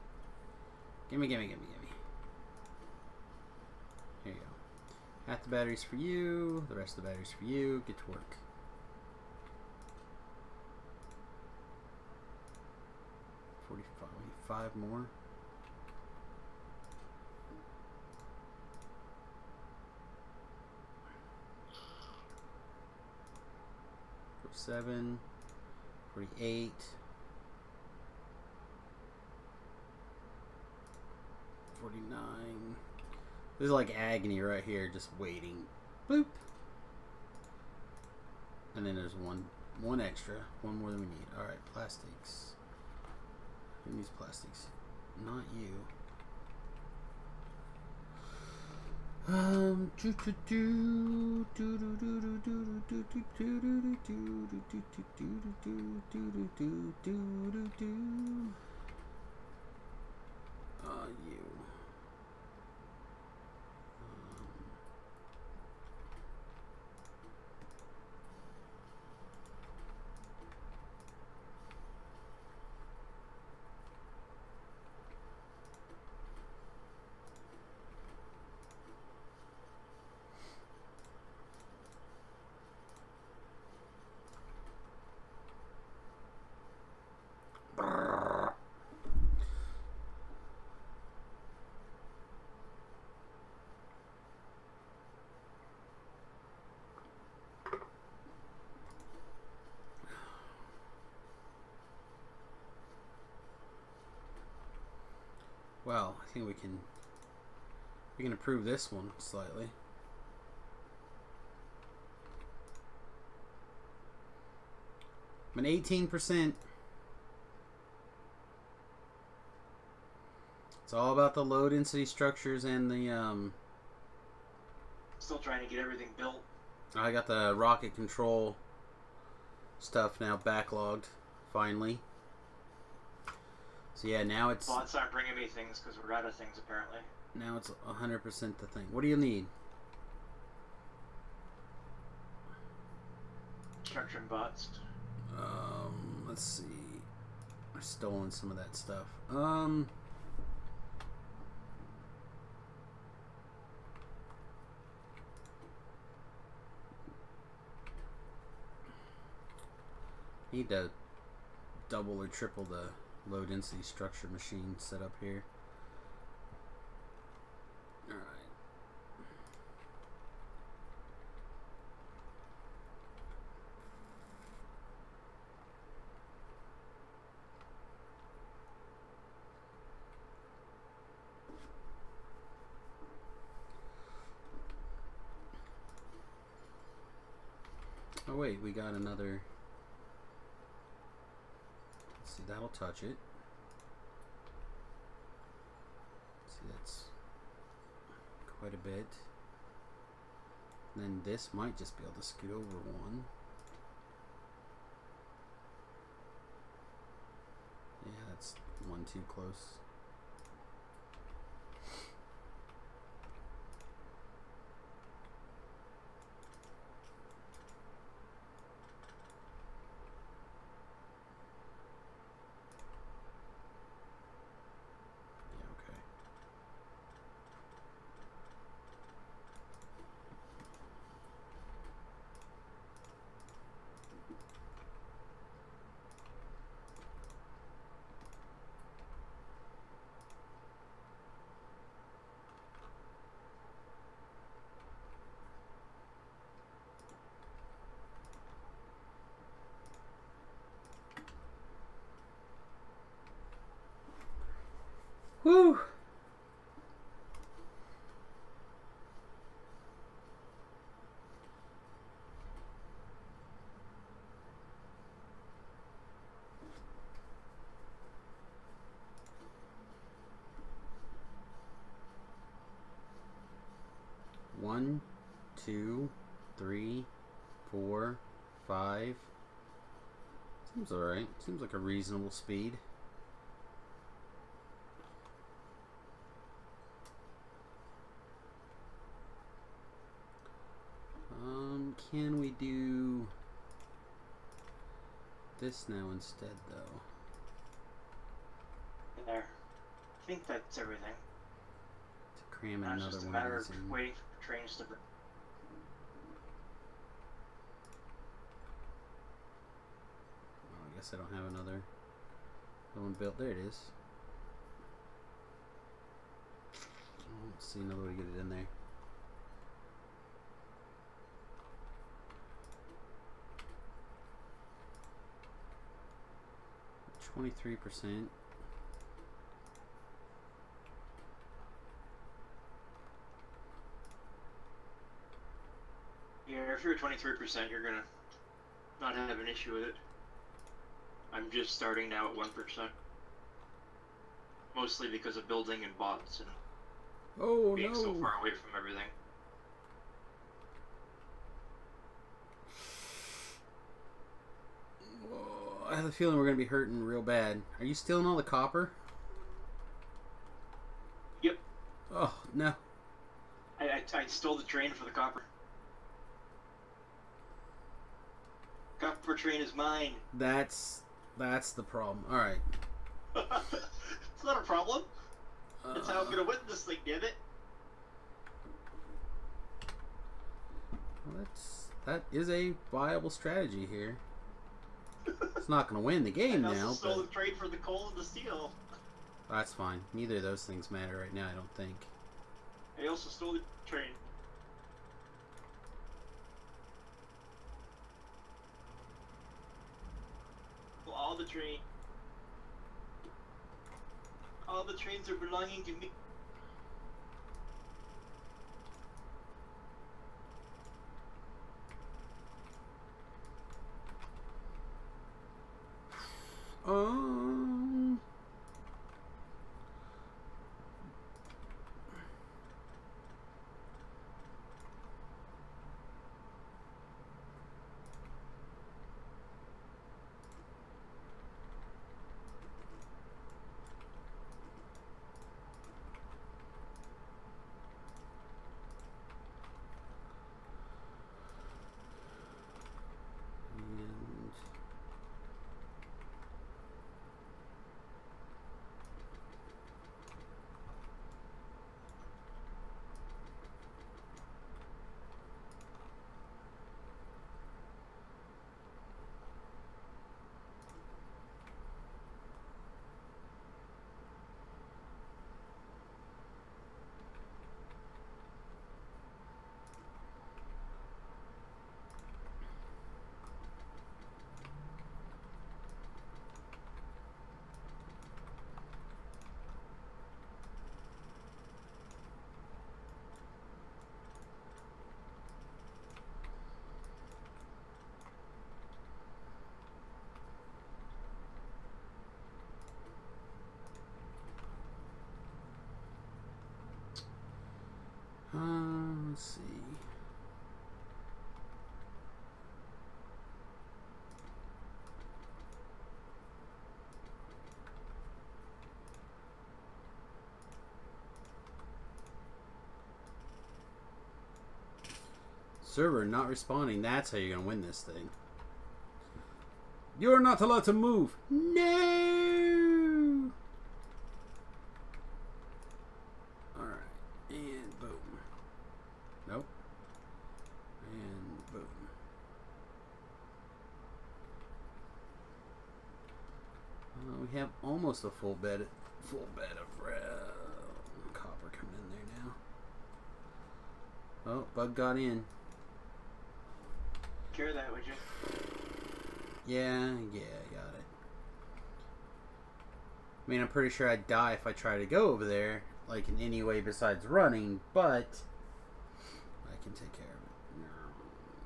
Gimme, gimme, gimme, gimme. Here you go. Half the batteries for you, the rest of the batteries for you. Get to work. Five more. $47, 48, 49. This is like agony right here, just waiting. Boop. And then there's one extra, one more than we need. All right, plastics. Who needs plastics? Not you. You. Well, I think we can improve this one slightly. I'm an 18%. It's all about the low density structures and the Still trying to get everything built. I got the rocket control stuff now backlogged finally. So yeah, now it's... Bots aren't bringing me things because we're out of things, apparently. Now it's 100% the thing. What do you need? Structuring bots. Let's see. I've stolen some of that stuff. Need to double or triple the low density structure machine set up here. Alright. Oh wait, we got another. Let's see, that'll touch it. Let's see, that's quite a bit. Then this might just be able to scoot over one. Yeah, that's one too close. Whew! One, two, three, 4, 5. Seems alright. Seems like a reasonable speed. Can we do this now instead, though? There. I think that's everything. To cram Now another it's just a one matter of of these in. waiting for trains to. Oh, I guess I don't have another one built. There it is. I don't see another way to get it in there. 23%. Yeah, if you're at 23%, you're gonna not have an issue with it. I'm just starting now at 1%. Mostly because of building and bots and being so far away from everything. Whoa, I have a feeling we're going to be hurting real bad. Are you stealing all the copper? Yep. Oh, no. I stole the train for the copper. Copper train is mine. That's the problem. All right. It's not a problem. That's how I'm gonna win this thing, damn it. Well, that is a viable strategy here. It's not going to win the game I now. also stole But the trade for the coal and the steel. that's fine. Neither of those things matter right now, I don't think. I also stole the train. Well, all the trains are belonging to me. Um. Let's see. Server not responding. That's how you're gonna win this thing. You're not allowed to move. No. All right, and boom. Nope. And boom. We have almost a full bed of copper coming in there now. Oh, bug got in. Cure that, would you? Yeah, I got it. I mean, I'm pretty sure I'd die if I try to go over there, like in any way besides running, but I can take care of it.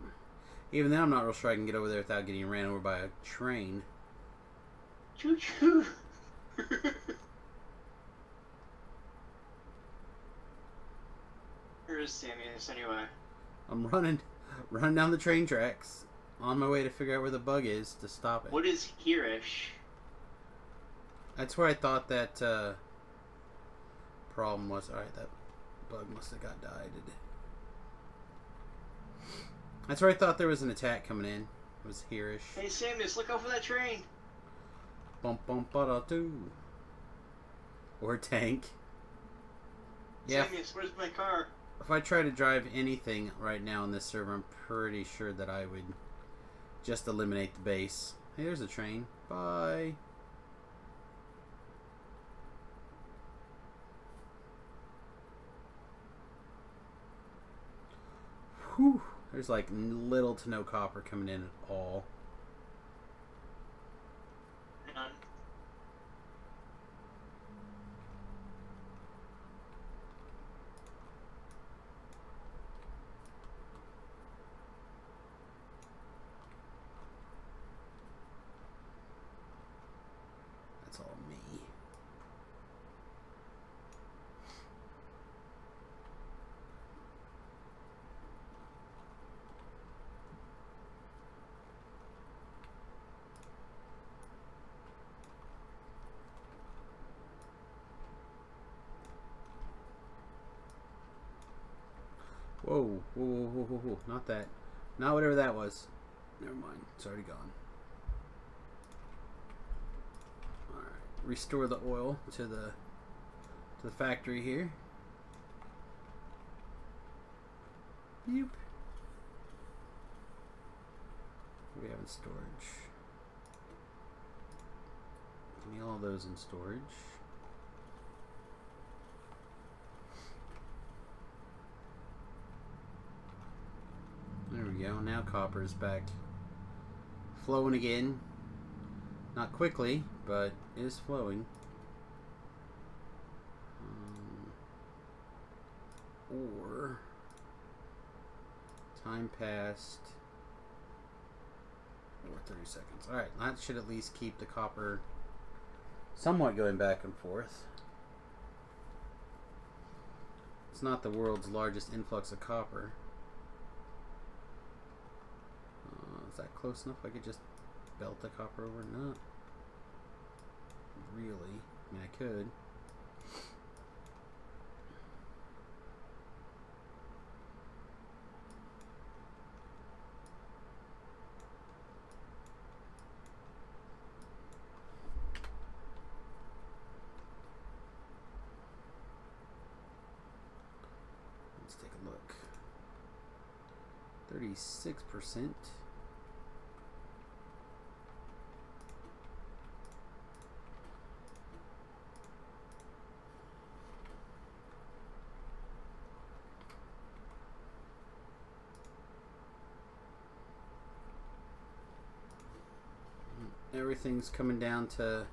No. Even then, I'm not real sure I can get over there without getting ran over by a train. Choo choo. Where is Samius anyway? I'm running down the train tracks on my way to figure out where the bug is to stop it. What is here-ish? That's where I thought that problem was. Alright, that bug must have got died. That's where I thought there was an attack coming in. It was here-ish. Hey Samius, look out for that train! Bump bump ba doo. Or tank. Yeah. Samius, where's my car? If I try to drive anything right now on this server, I'm pretty sure that I would just eliminate the base. Hey, there's a train. Bye. Whew. There's like little to no copper coming in at all. None. That's all me. Whoa, whoa, whoa, whoa, whoa, whoa. Not that. Not whatever that was. Never mind. It's already gone. Alright. Restore the oil to the factory here. Yep. What do we have in storage? Give me all those in storage. There we go. Now copper is back flowing again. Not quickly, but it is flowing. Or time passed. Or 30 seconds. Alright, that should at least keep the copper somewhat going back and forth. It's not the world's largest influx of copper. Is that close enough? I could just belt the copper over? Not really. I mean, I could. Let's take a look. 36%. Everything's coming down to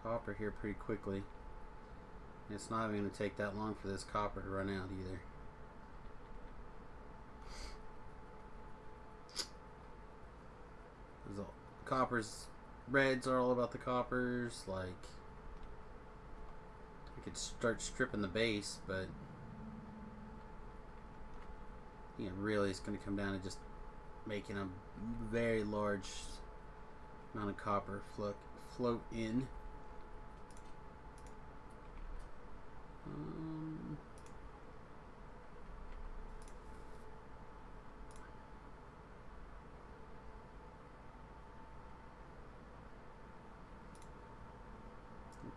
copper here pretty quickly. It's not even going to take that long for this copper to run out either. There's all, coppers, reds are all about the coppers. Like, I could start stripping the base, but I think it really is going to come down to just making a very large amount of copper float in.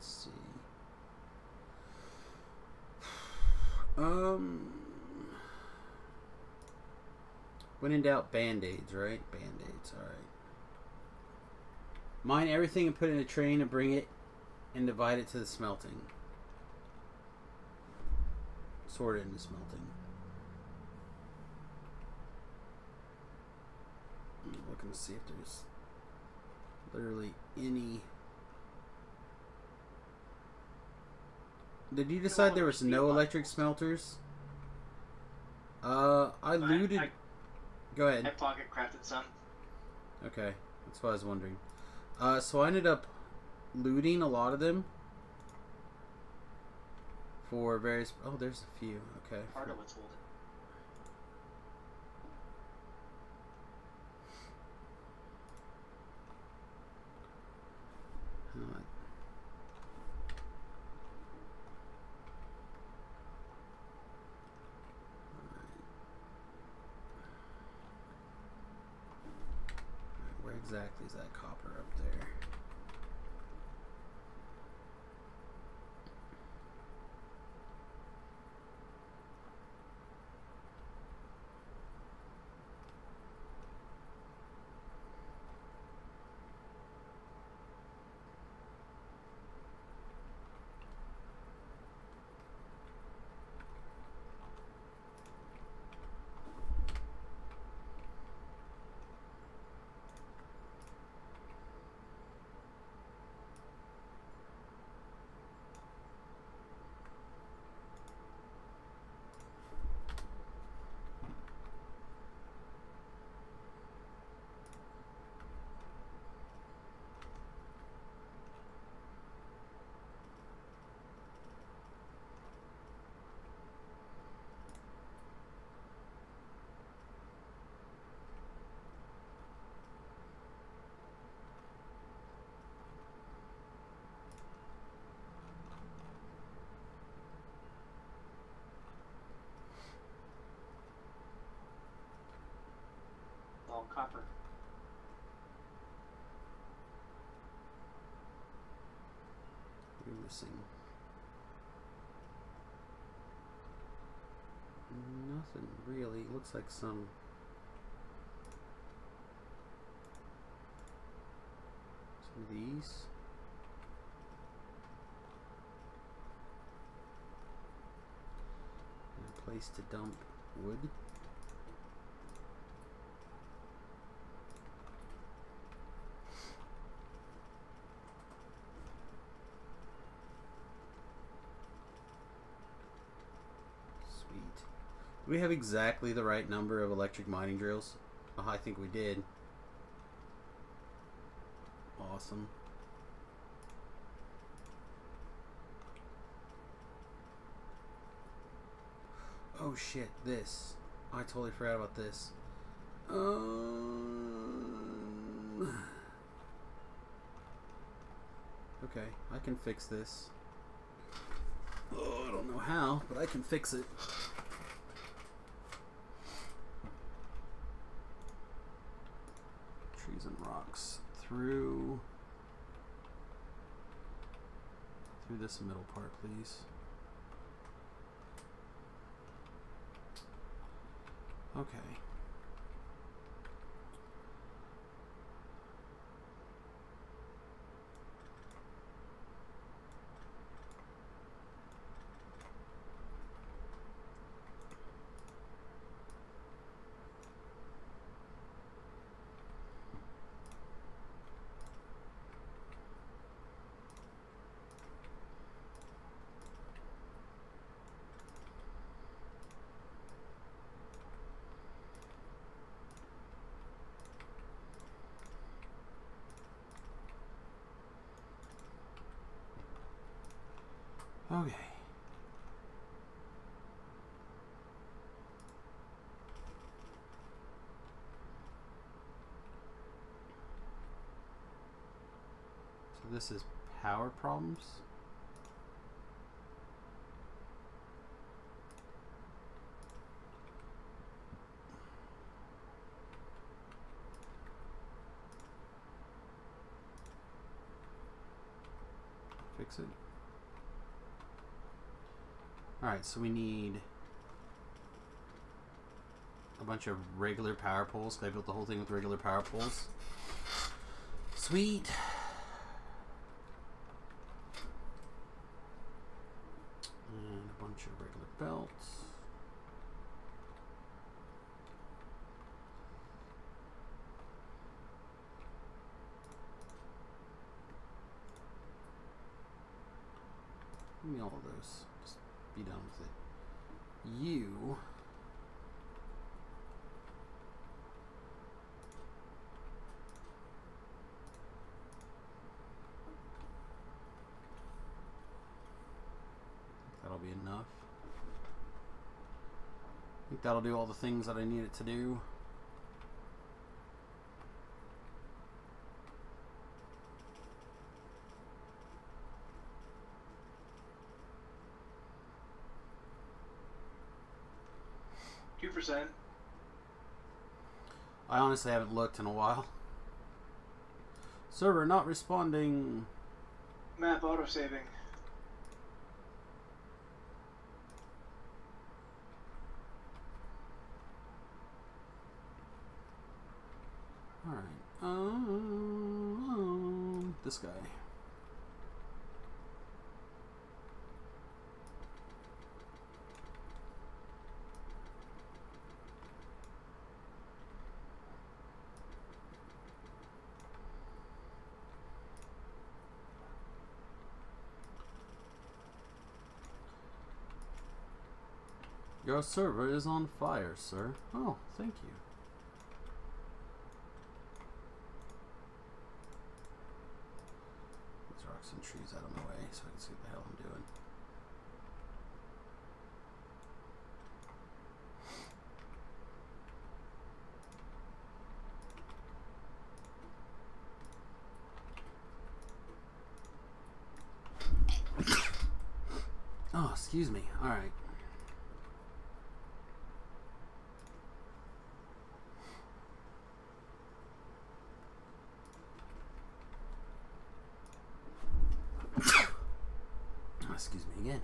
Let's see. When in doubt, band-aids, right? Band-aids, alright. Mine everything and put it in a train and bring it and divide it to the smelting. Sort it into smelting. I'm looking to see if there's literally any. Did you decide there was no electric smelters? I looted. Go ahead. I pocket crafted some. Okay, that's what I was wondering. So I ended up looting a lot of them for various. Oh, there's a few. Okay. Part of what's holding. Where exactly is that copper up there? All copper. We're missing nothing really. It looks like some of these. And a place to dump wood. Do we have exactly the right number of electric mining drills? Oh, I think we did. Awesome. Oh shit, this. I totally forgot about this. Okay, I can fix this. Oh, I don't know how, but I can fix it. Trees and rocks through this middle part, please. Okay. Okay. So this is power problems. fix it? Alright, so we need a bunch of regular power poles. I built the whole thing with regular power poles. Sweet. And a bunch of regular belts. Give me all of those. Just be done with it. You. That'll be enough. I think that'll do all the things that I need it to do. %. I honestly haven't looked in a while. Server not responding. Map autosaving. Alright. This guy. Your server is on fire, sir. Oh, thank you. These rocks and trees out of my way so I can see what the hell I'm doing. Oh, excuse me. All right. Excuse me again.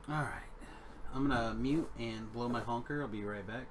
All right. I'm gonna mute and blow my honker. I'll be right back.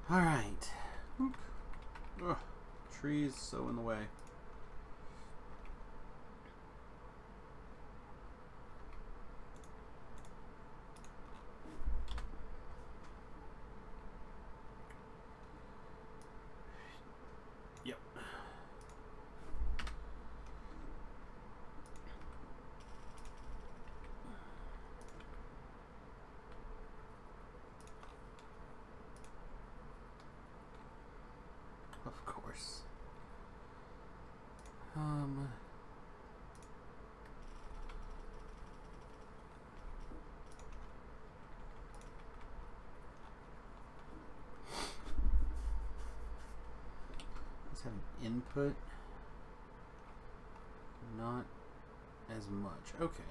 All right. Ugh, trees so in the way. Yep. Of course. Let's have an input. Not as much. Okay.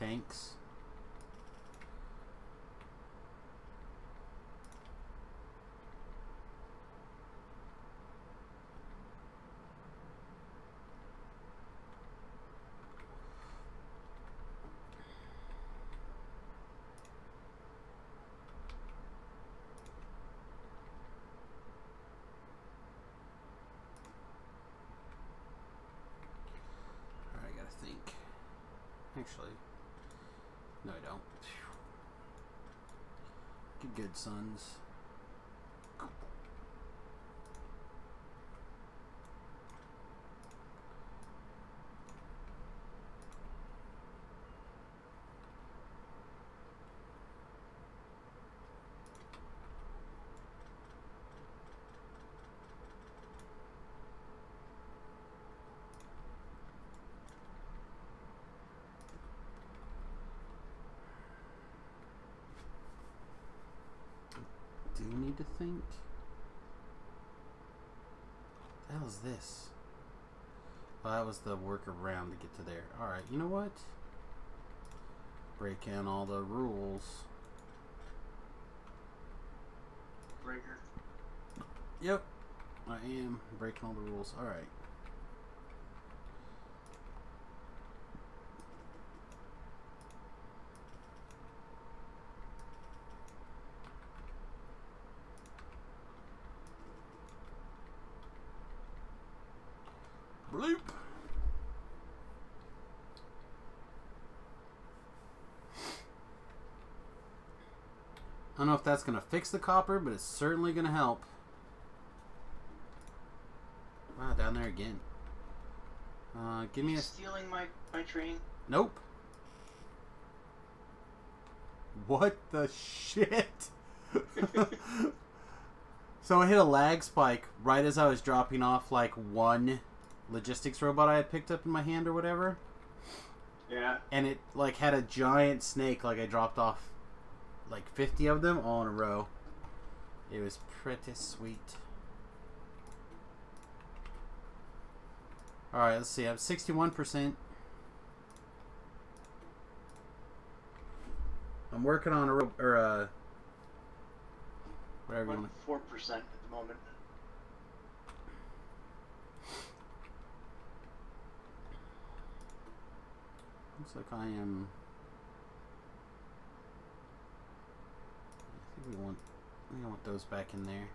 tanks. Actually, no, I don't. Get good, sons. Do you need to think? What the hell is this? Well, that was the workaround to get to there. Alright, you know what? Break in all the rules. Breaker. Yep, I am breaking all the rules. Alright. Bloop. I don't know if that's going to fix the copper, but it's certainly going to help. Wow, down there again. Give me a... Stealing my train? Nope. What the shit? So I hit a lag spike right as I was dropping off like one logistics robot I had picked up in my hand or whatever. Yeah. And it like had a giant snake, like I dropped off like 50 of them all in a row. It was pretty sweet. Alright, let's see. I'm 61%. I'm working on a whatever you want. 4% at the moment. Looks like I am. I think we want those back in there.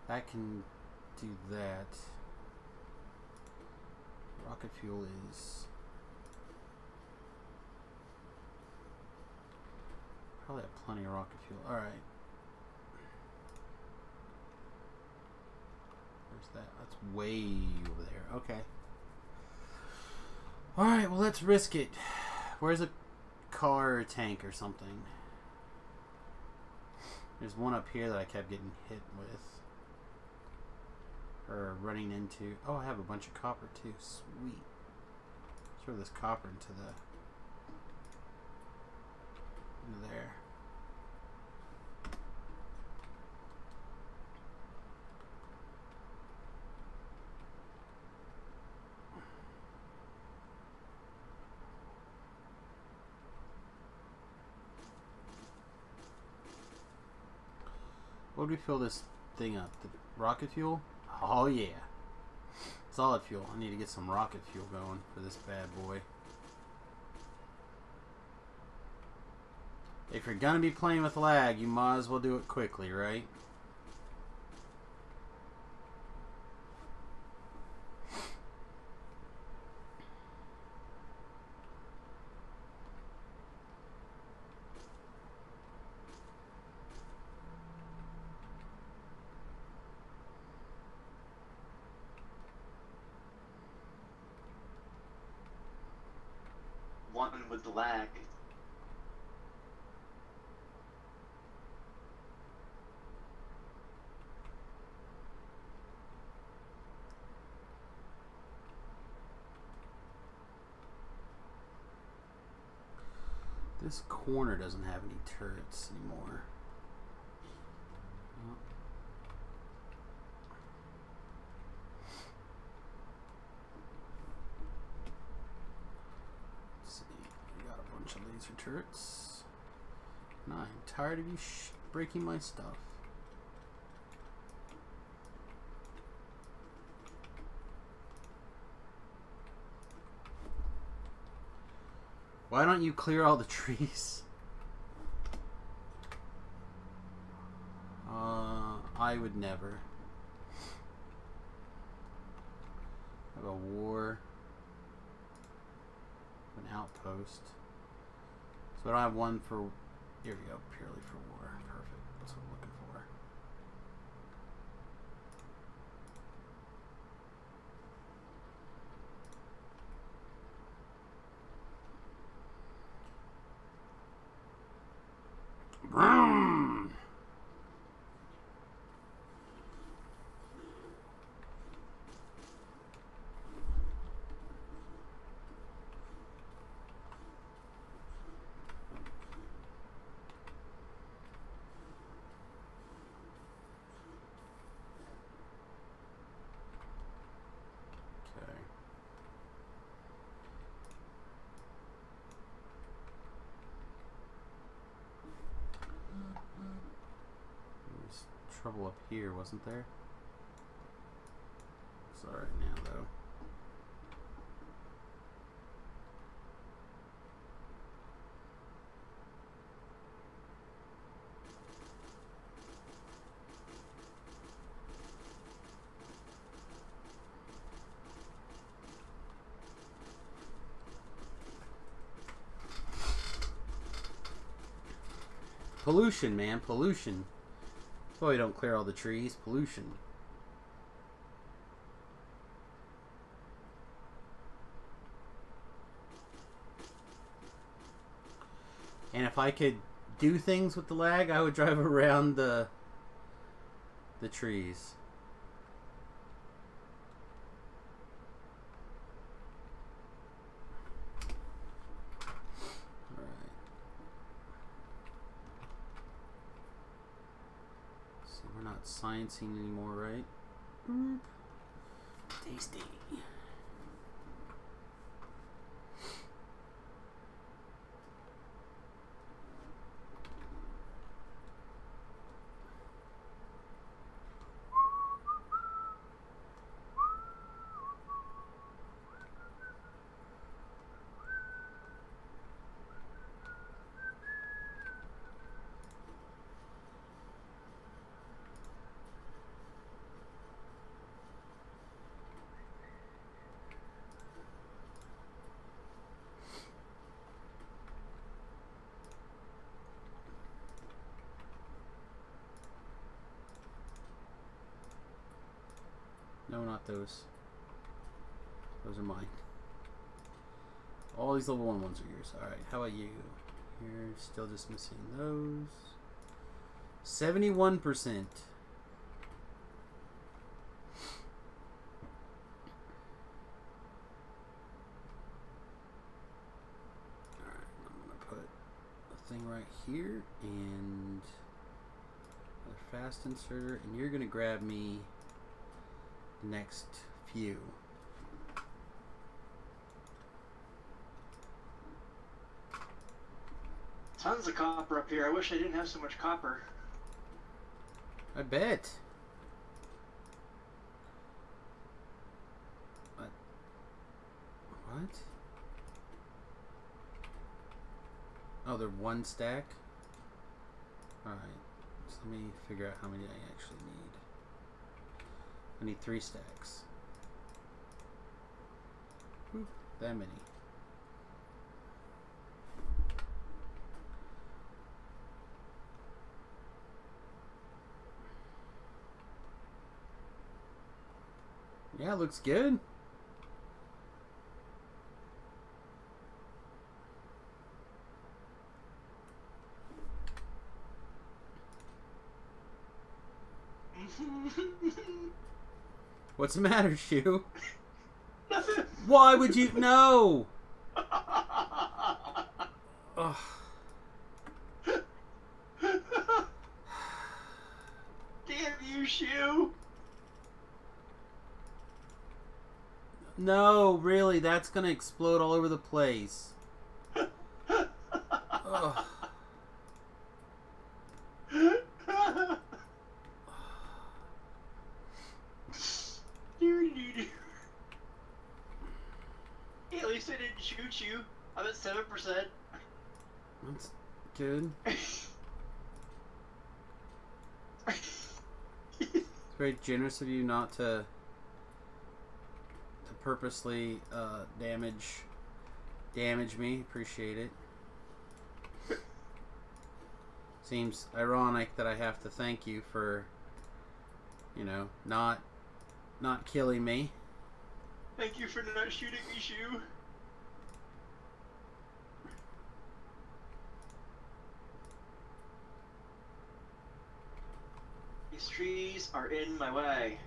That can do that. Rocket fuel is probably have plenty of rocket fuel. All right. Where's that? That's way over there. Okay. All right. Well, let's risk it. Where's a car or tank or something? There's one up here that I kept getting hit with. Or running into. Oh, I have a bunch of copper too. Sweet. Throw this copper into there. What would we fill this thing up? The rocket fuel? Oh yeah. Solid fuel. I need to get some rocket fuel going for this bad boy. If you're gonna be playing with lag, you might as well do it quickly, right? One with the lag. This corner doesn't have any turrets anymore. Let's see. laser turrets. And I'm tired of you breaking my stuff. Why don't you clear all the trees? I would never. Have a war. An outpost. So I don't have one for... Here we go. Purely for war. Perfect. That's what I'm looking for. Vroom! Trouble up here, wasn't there? It's alright now, though. Pollution, man, pollution. Well, we don't clear all the trees. Pollution. And if I could do things with the lag, I would drive around the trees. Sciencing anymore, right? Mm. Tasty. No, not those. Those are mine. All these level 1 ones are yours. Alright, how about you? You're still just missing those. 71%. Alright, I'm going to put a thing right here and another fast inserter, and you're going to grab me next few. Tons of copper up here. I wish I didn't have so much copper. I bet. What? Oh, they're one stack? Alright. So let me figure out how many I actually need. I need 3 stacks. Ooh, that many. Yeah, looks good. What's the matter, Shu? Why would you know? Ugh. Damn you, Shu! No, really, that's gonna explode all over the place. shoot you. I'm at 7%. That's good. It's very generous of you not to purposely damage me. Appreciate it. Seems ironic that I have to thank you for, you know, not killing me. Thank you for not shooting me, Shu. These trees are in my way.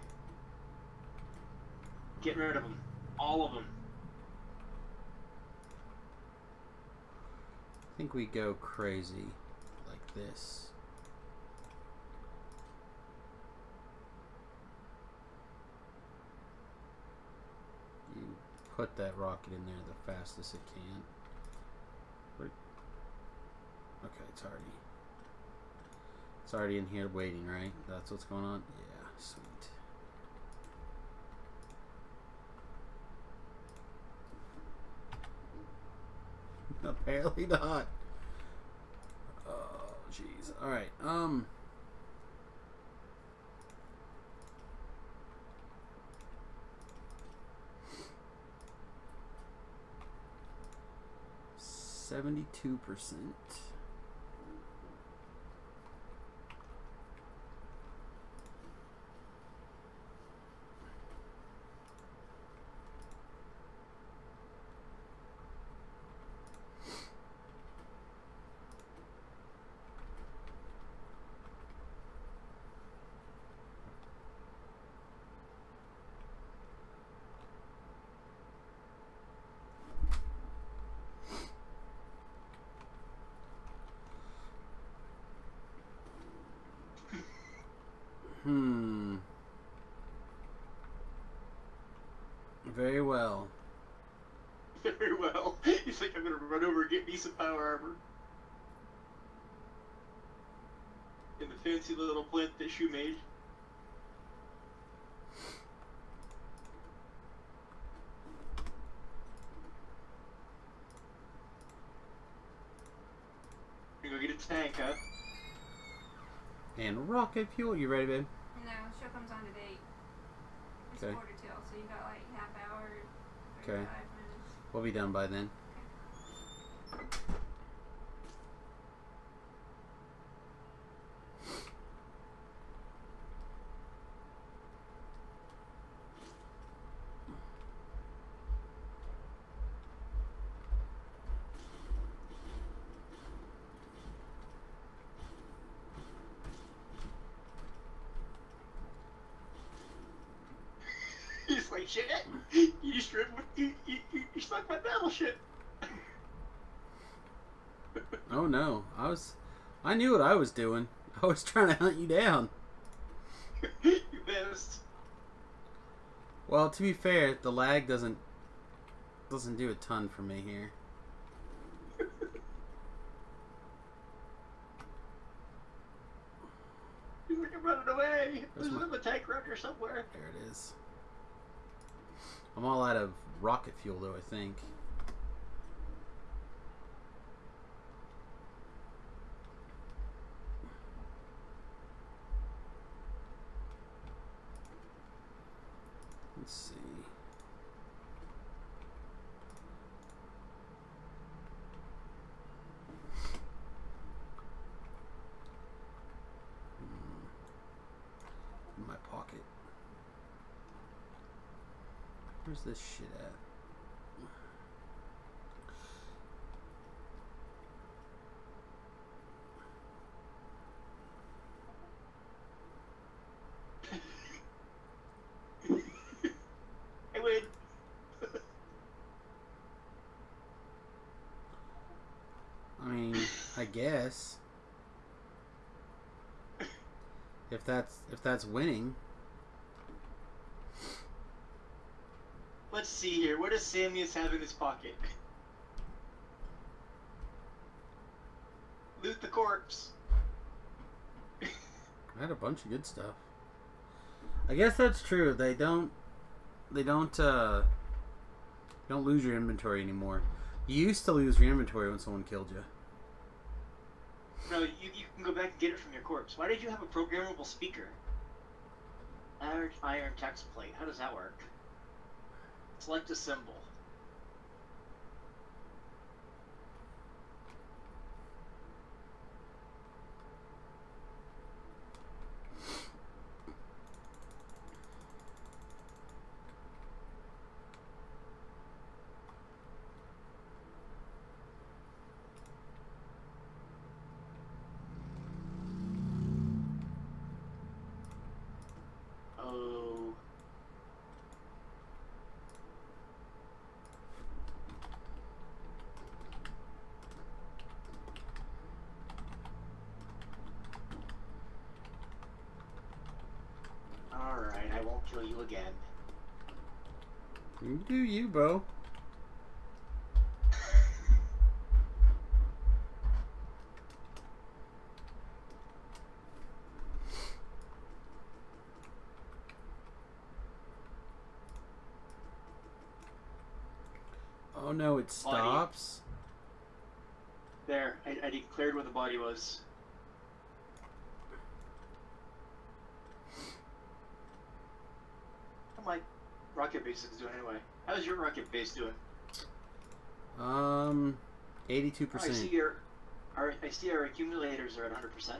Get rid of them. All of them. I think we go crazy like this. You put that rocket in there the fastest it can. Okay, it's already in here waiting, right? That's what's going on? Yeah, sweet. Apparently not. Oh, jeez. Alright, $72%. Very well. Very well. He's like, I'm gonna run over and get me some power armor. In the fancy little plant that Shu made. You go get a tank, huh? And rocket fuel. You ready, babe? No, show comes on at 8. It's Okay. 4 to 2, so you got like half hour, 35 Okay. minutes. We'll be done by then. He's like, shit, you just you sunk my battleship. Oh no, I knew what I was doing. I was trying to hunt you down. You missed. Well, to be fair, the lag doesn't do a ton for me here. He's like, I'm running away. Where's There's a tank around here somewhere. There it is. I'm all out of rocket fuel, though, I think. Let's see. In my pocket. Where's this shit at? I win. I mean, I guess if that's winning. Let's see here. What does Samius have in his pocket? Loot the corpse. I had a bunch of good stuff. I guess that's true. They don't Don't lose your inventory anymore. You used to lose your inventory when someone killed you. No, you can go back and get it from your corpse. Why did you have a programmable speaker? Large iron text plate. How does that work? Select a symbol. Oh. Alright, I won't kill you again. You do you, bro. Oh no, it stops. There, I declared where the body was. How my rocket base is doing anyway? How's your rocket base doing? 82%. I see our accumulators are at 100%.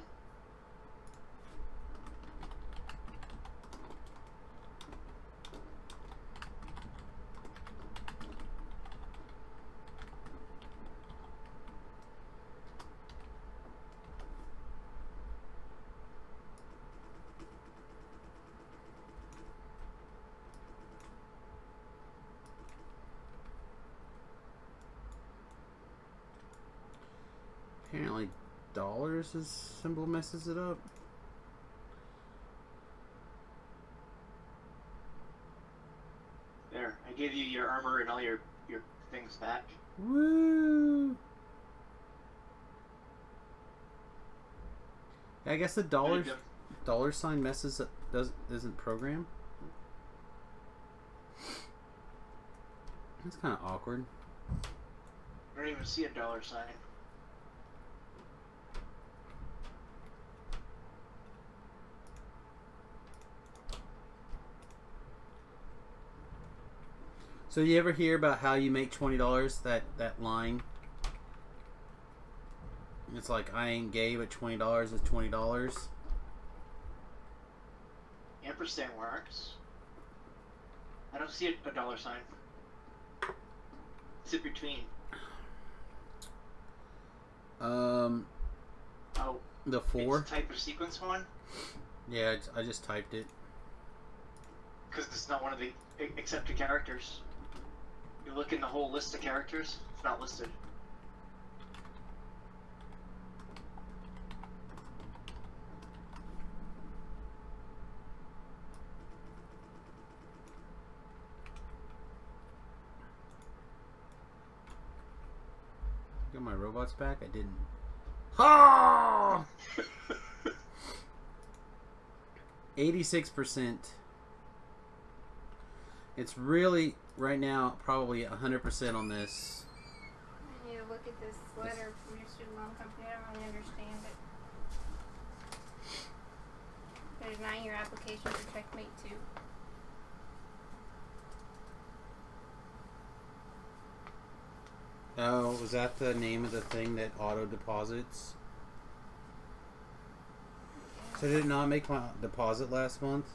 Apparently, dollars symbol messes it up. There, I gave you your armor and all your things back. Woo! I guess the dollar sign messes up, isn't program. That's kind of awkward. I don't even see a dollar sign. So you ever hear about how you make $20? That line. It's like I ain't gay, but $20 is $20. Ampersand works. I don't see a dollar sign. It's in between. Oh, the 4. It's a type of sequence one. Yeah, I just typed it. Because it's not one of the accepted characters. You look in the whole list of characters, it's not listed. Got my robots back? I didn't. Ha! 86%. It's really, right now, probably 100% on this. I need to look at this letter from your student loan company. I don't really understand it. They're denying your application for Checkmate 2. Oh, was that the name of the thing that auto deposits? So did it not make my deposit last month?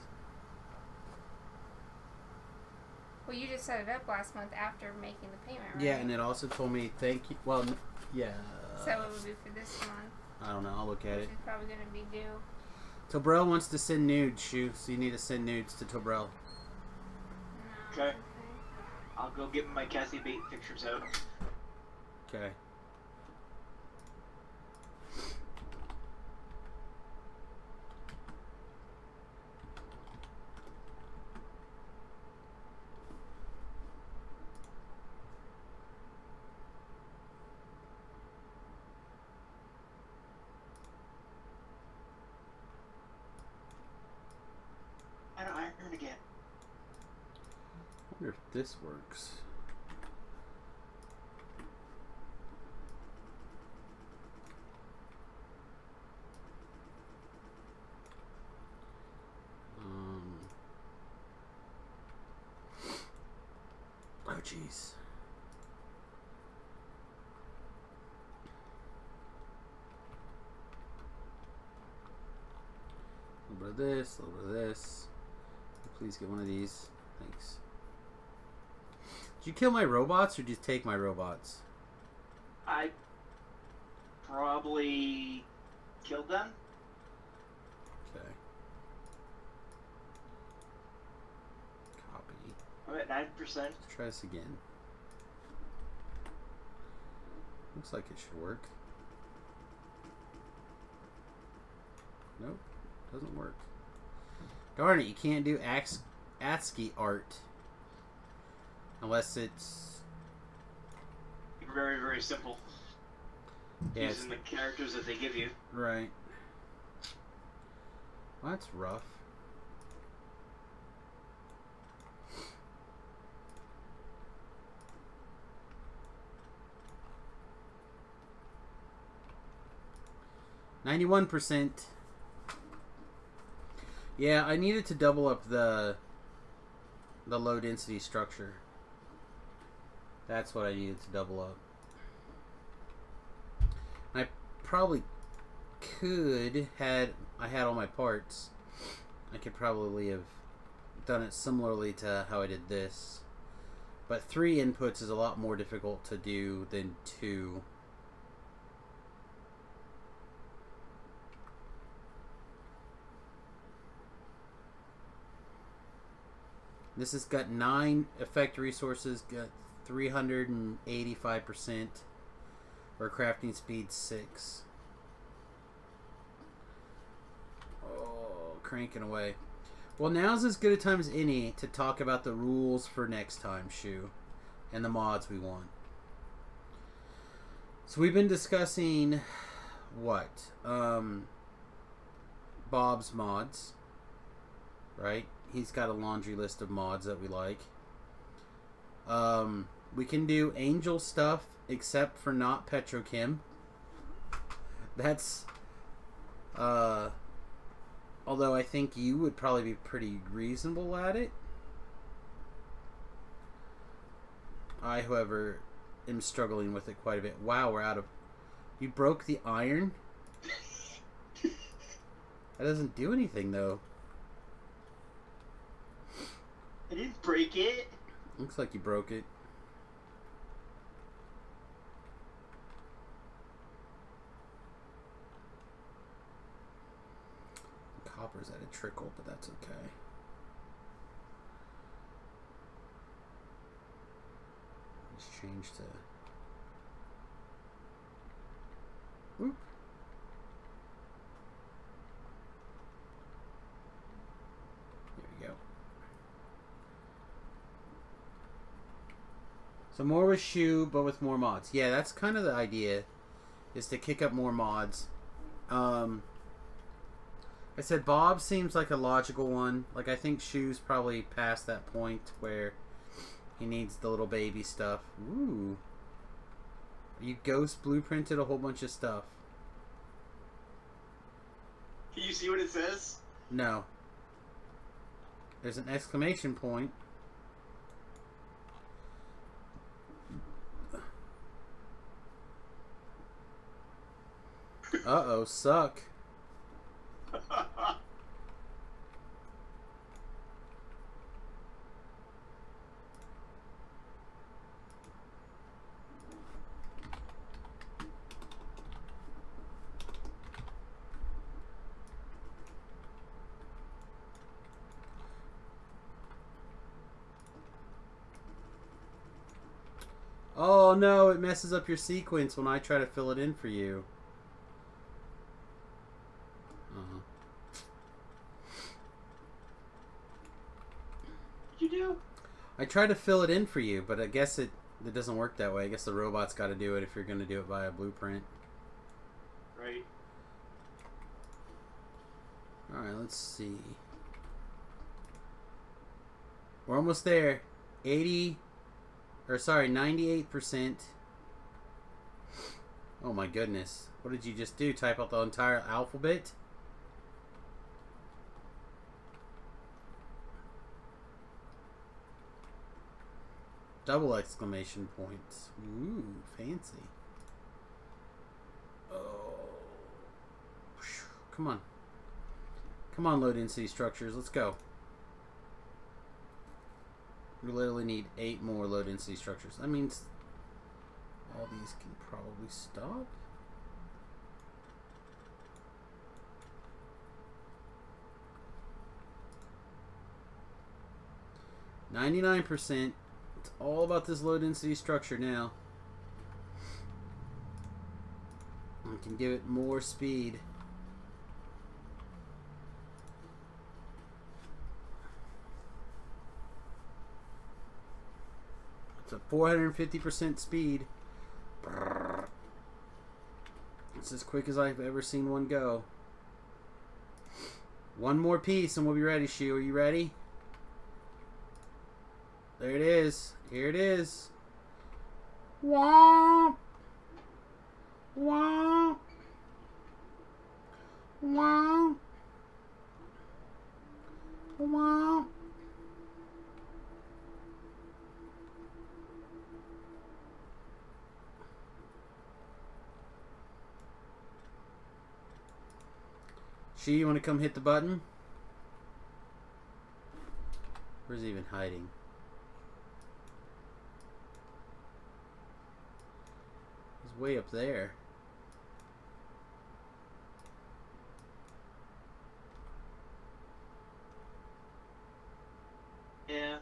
Well, you just set it up last month after making the payment, right? Yeah, and it also told me thank you. Well, yeah. So it would be for this month. I don't know. I'll look at it. Which is probably going to be due. Tobrell wants to send nudes, Shu, so you need to send nudes to Tobrell. No. Okay. I'll go get my Cassie bait pictures out. Okay. I don't iron again. I wonder if this works. these. A little bit of this, a little bit of this. Please get one of these. Thanks. Did you kill my robots or just take my robots? I probably killed them. Okay. Copy. I'm at 9%. Let's try this again. Looks like it should work. Nope. Doesn't work. Darn it, you can't do ASCII art. Unless it's... Very, very simple. Yeah, Using the characters that they give you. Right. Well, that's rough. %. Yeah, I needed to double up the low density structure. That's what I needed to double up. I probably could, had I had all my parts, I could probably have done it similarly to how I did this. But 3 inputs is a lot more difficult to do than 2. This has got 9 effect resources, got 385%, or crafting speed 6. Oh, cranking away. Well, now's as good a time as any to talk about the rules for next time, Shu, and the mods we want. So we've been discussing what? Bob's mods, right? He's got a laundry list of mods that we like. We can do angel stuff, except for not petrochem. That's, although I think you would probably be pretty reasonable at it. I, however, am struggling with it quite a bit. Wow, we're out of... You broke the iron? That doesn't do anything, though. I didn't break it. Looks like you broke it. Copper's at a trickle, but that's okay. Let's change to... Oop. There we go. So more with Shu, but with more mods. Yeah, that's kind of the idea, is to kick up more mods. I said Bob seems like a logical one. Like, I think Shu's probably past that point where he needs the little baby stuff. Ooh. You ghost blueprinted a whole bunch of stuff. Can you see what it says? No. There's an exclamation point. Uh-oh, suck. Oh no, it messes up your sequence when I try to fill it in for you. What'd you do? I tried to fill it in for you, but I guess it doesn't work that way. I guess the robot's got to do it if you're going to do it via blueprint. Right. Alright, let's see. We're almost there. 98%. Oh my goodness. What did you just do? Type out the entire alphabet? Double exclamation points. Ooh, fancy. Oh. Come on. Come on, low density structures. Let's go. We literally need 8 more low density structures. That means all these can probably stop. %. It's all about this low density structure now. We can give it more speed. It's a 450% speed. It's as quick as I've ever seen one go. One more piece and we'll be ready, Shu. Are you ready? There it is. Here it is. Womp. Womp. Womp. Womp. She, you want to come hit the button? Where's he even hiding? He's way up there. Yeah.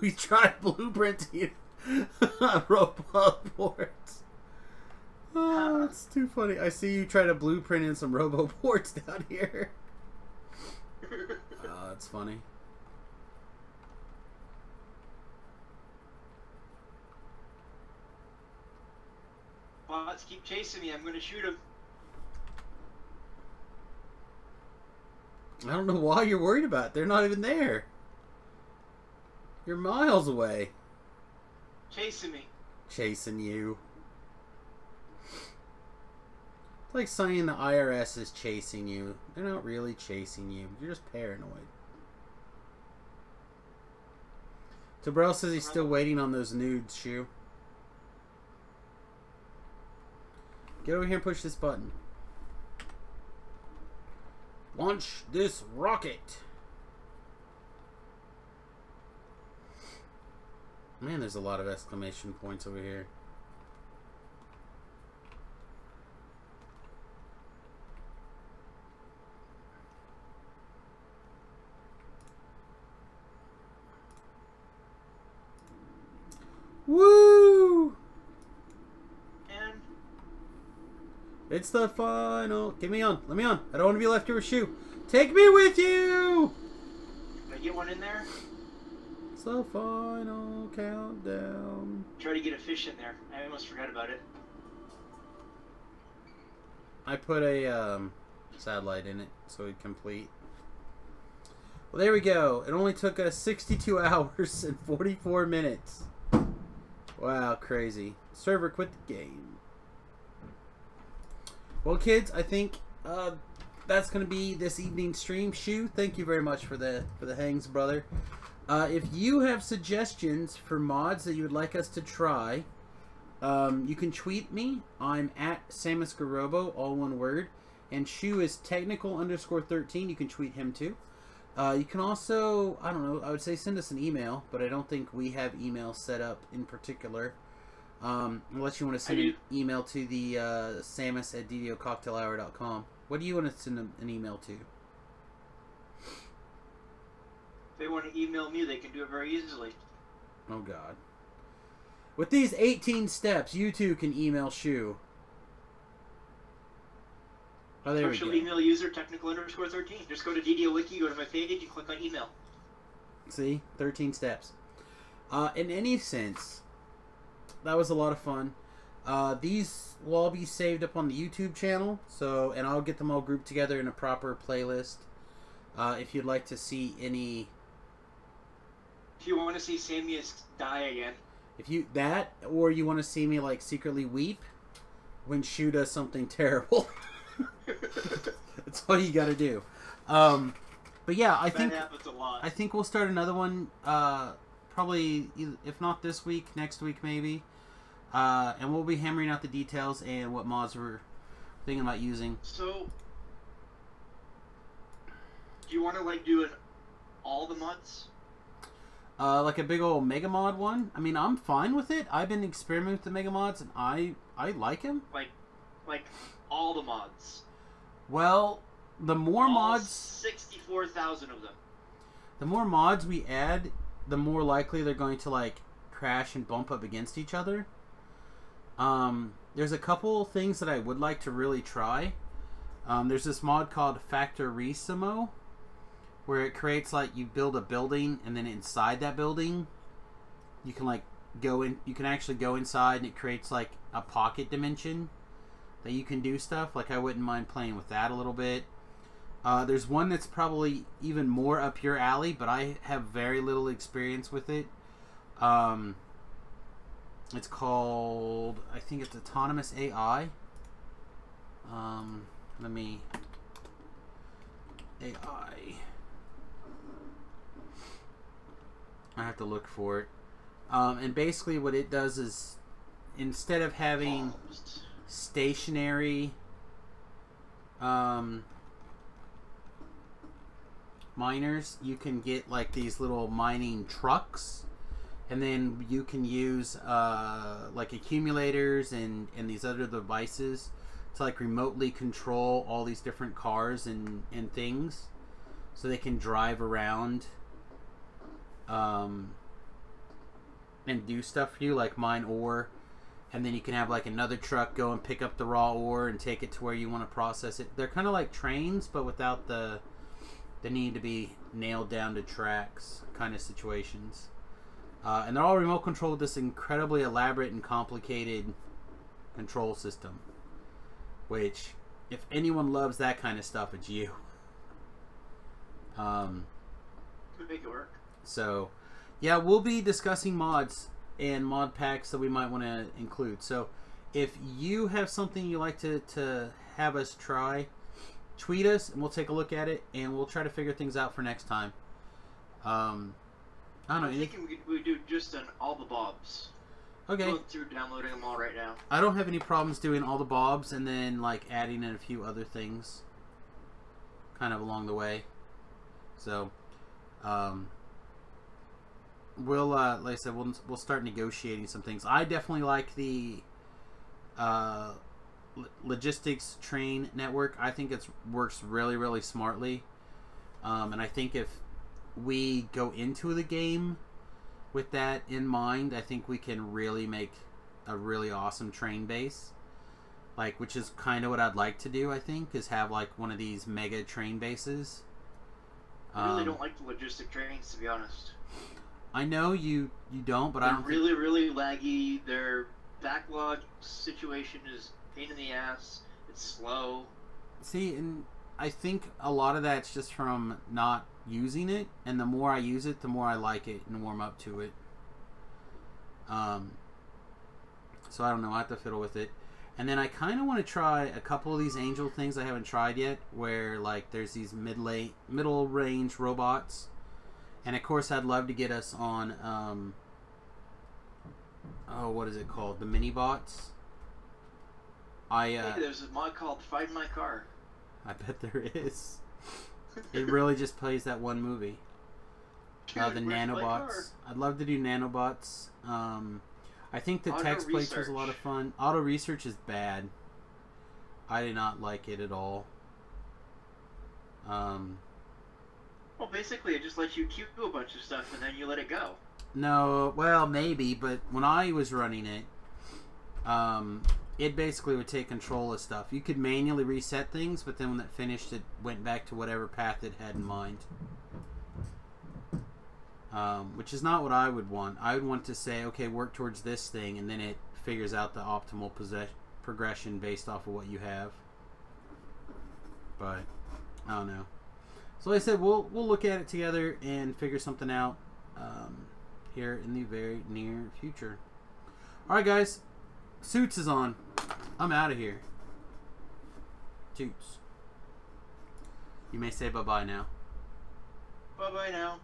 We tried blueprinting roboports. Oh, that's too funny. I see you try to blueprint in some roboports down here. Oh, that's funny. Bots keep chasing me. I'm going to shoot him. I don't know why you're worried about it. They're not even there. You're miles away. Chasing me. Chasing you. It's like saying the IRS is chasing you. They're not really chasing you. You're just paranoid. Tobrell says he's still waiting on those nudes, Shu. Get over here and push this button. Launch this rocket. Man, there's a lot of exclamation points over here. Woo! And It's the final. Get me on. Let me on. I don't want to be left here with Shu. Take me with you! can I get one in there? It's the final countdown. Try to get a fish in there. I almost forgot about it. I put a satellite in it so it'd complete. Well, there we go. It only took us 62 hours and 44 minutes. Wow, crazy. Server quit the game. Well, kids, I think that's going to be this evening's stream. Shu, thank you very much for the hangs, brother. If you have suggestions for mods that you would like us to try, you can tweet me. I'm at Samius, all one word. And Shu is technical_13. You can tweet him too. You can also, I don't know, I would say send us an email, but I don't think we have email set up in particular. Unless you want to send an email to the samus@ddococtailhour.com. What do you want to send an email to? If they want to email me, they can do it very easily. Oh, God. With these 18 steps, you too can email Shu. Oh, there we Social go. email user technical_13. Just go to DDO Wiki, go to my page, and click on email. See? 13 steps. In any sense, that was a lot of fun. These will all be saved up on the YouTube channel, and I'll get them all grouped together in a proper playlist. If you'd like to see any... If you want to see Samius die again. If you... That, or you want to see me, like, secretly weep, when Shu does something terrible. That's all you got to do. But yeah, I think that happens a lot. I think we'll start another one. Probably, if not this week, next week maybe. And we'll be hammering out the details and what mods we're thinking about using. So, do you want to like do all the mods? Like a big old Mega Mod one. I mean, I'm fine with it. I've been experimenting with the Mega Mods, and I like them. Like all the mods. Well, the more all mods, 64,000 of them. the more mods we add, the more likely they're going to like crash and bump up against each other. There's a couple things that I would like to really try. There's this mod called Factorissimo, where it creates like you build a building and then inside that building you can like go in, you can actually go inside and it creates like a pocket dimension that you can do stuff. Like I wouldn't mind playing with that a little bit. There's one that's probably even more up your alley, but I have very little experience with it. It's called, I think it's Autonomous AI. Let me AI. I have to look for it. And basically what it does is instead of having stationary miners, you can get like these little mining trucks, and then you can use like accumulators and these other devices to like remotely control all these different cars and things, so they can drive around and do stuff for you, like mine ore, and then you can have like another truck go and pick up the raw ore and take it to where you want to process it. They're kind of like trains, but without the need to be nailed down to tracks kind of situations. And they're all remote controlled with this incredibly elaborate and complicated control system, which if anyone loves that kind of stuff, it's you. Make it work. So yeah, we'll be discussing mods and mod packs that we might want to include. So if you have something you like to have us try, tweet us and we'll take a look at it and we'll try to figure things out for next time. I don't know. I'm thinking we do just all the bobs. Okay. Going through downloading them all right now. I don't have any problems doing all the bobs and then like adding in a few other things kind of along the way. So we'll like I said, we'll start negotiating some things. I definitely like the logistics train network. I think it works really smartly, and I think if we go into the game with that in mind, I think we can really make a really awesome train base, like, which is kind of what I'd like to do. I think is have like one of these mega train bases. I really don't like the logistic trains, to be honest. I know you don't, but They're I don't really laggy. Their backlog situation is a pain in the ass. It's slow. See, and I think a lot of that's just from not using it, and the more I use it, the more I like it and warm up to it. So I don't know, I have to fiddle with it. And then I kind of want to try a couple of these angel things I haven't tried yet, where like there's these middle range robots. And of course I'd love to get us on oh, what is it called? The mini bots. Hey, there's a mod called Find My Car. I bet there is. It really just plays that one movie. The nanobots. I'd love to do nanobots. I think the text plates was a lot of fun. Auto research is bad. I did not like it at all. Well, basically, it just lets you queue a bunch of stuff and then you let it go. No, well, maybe, but when I was running it, it basically would take control of stuff. You could manually reset things, but then when it finished, it went back to whatever path it had in mind. Which is not what I would want. I would want to say, okay, work towards this thing, and then it figures out the optimal progression based off of what you have. But I don't know. So like I said, we'll look at it together and figure something out here in the very near future. All right, guys. Suits is on. I'm out of here. Toots. You may say bye-bye now. Bye-bye now.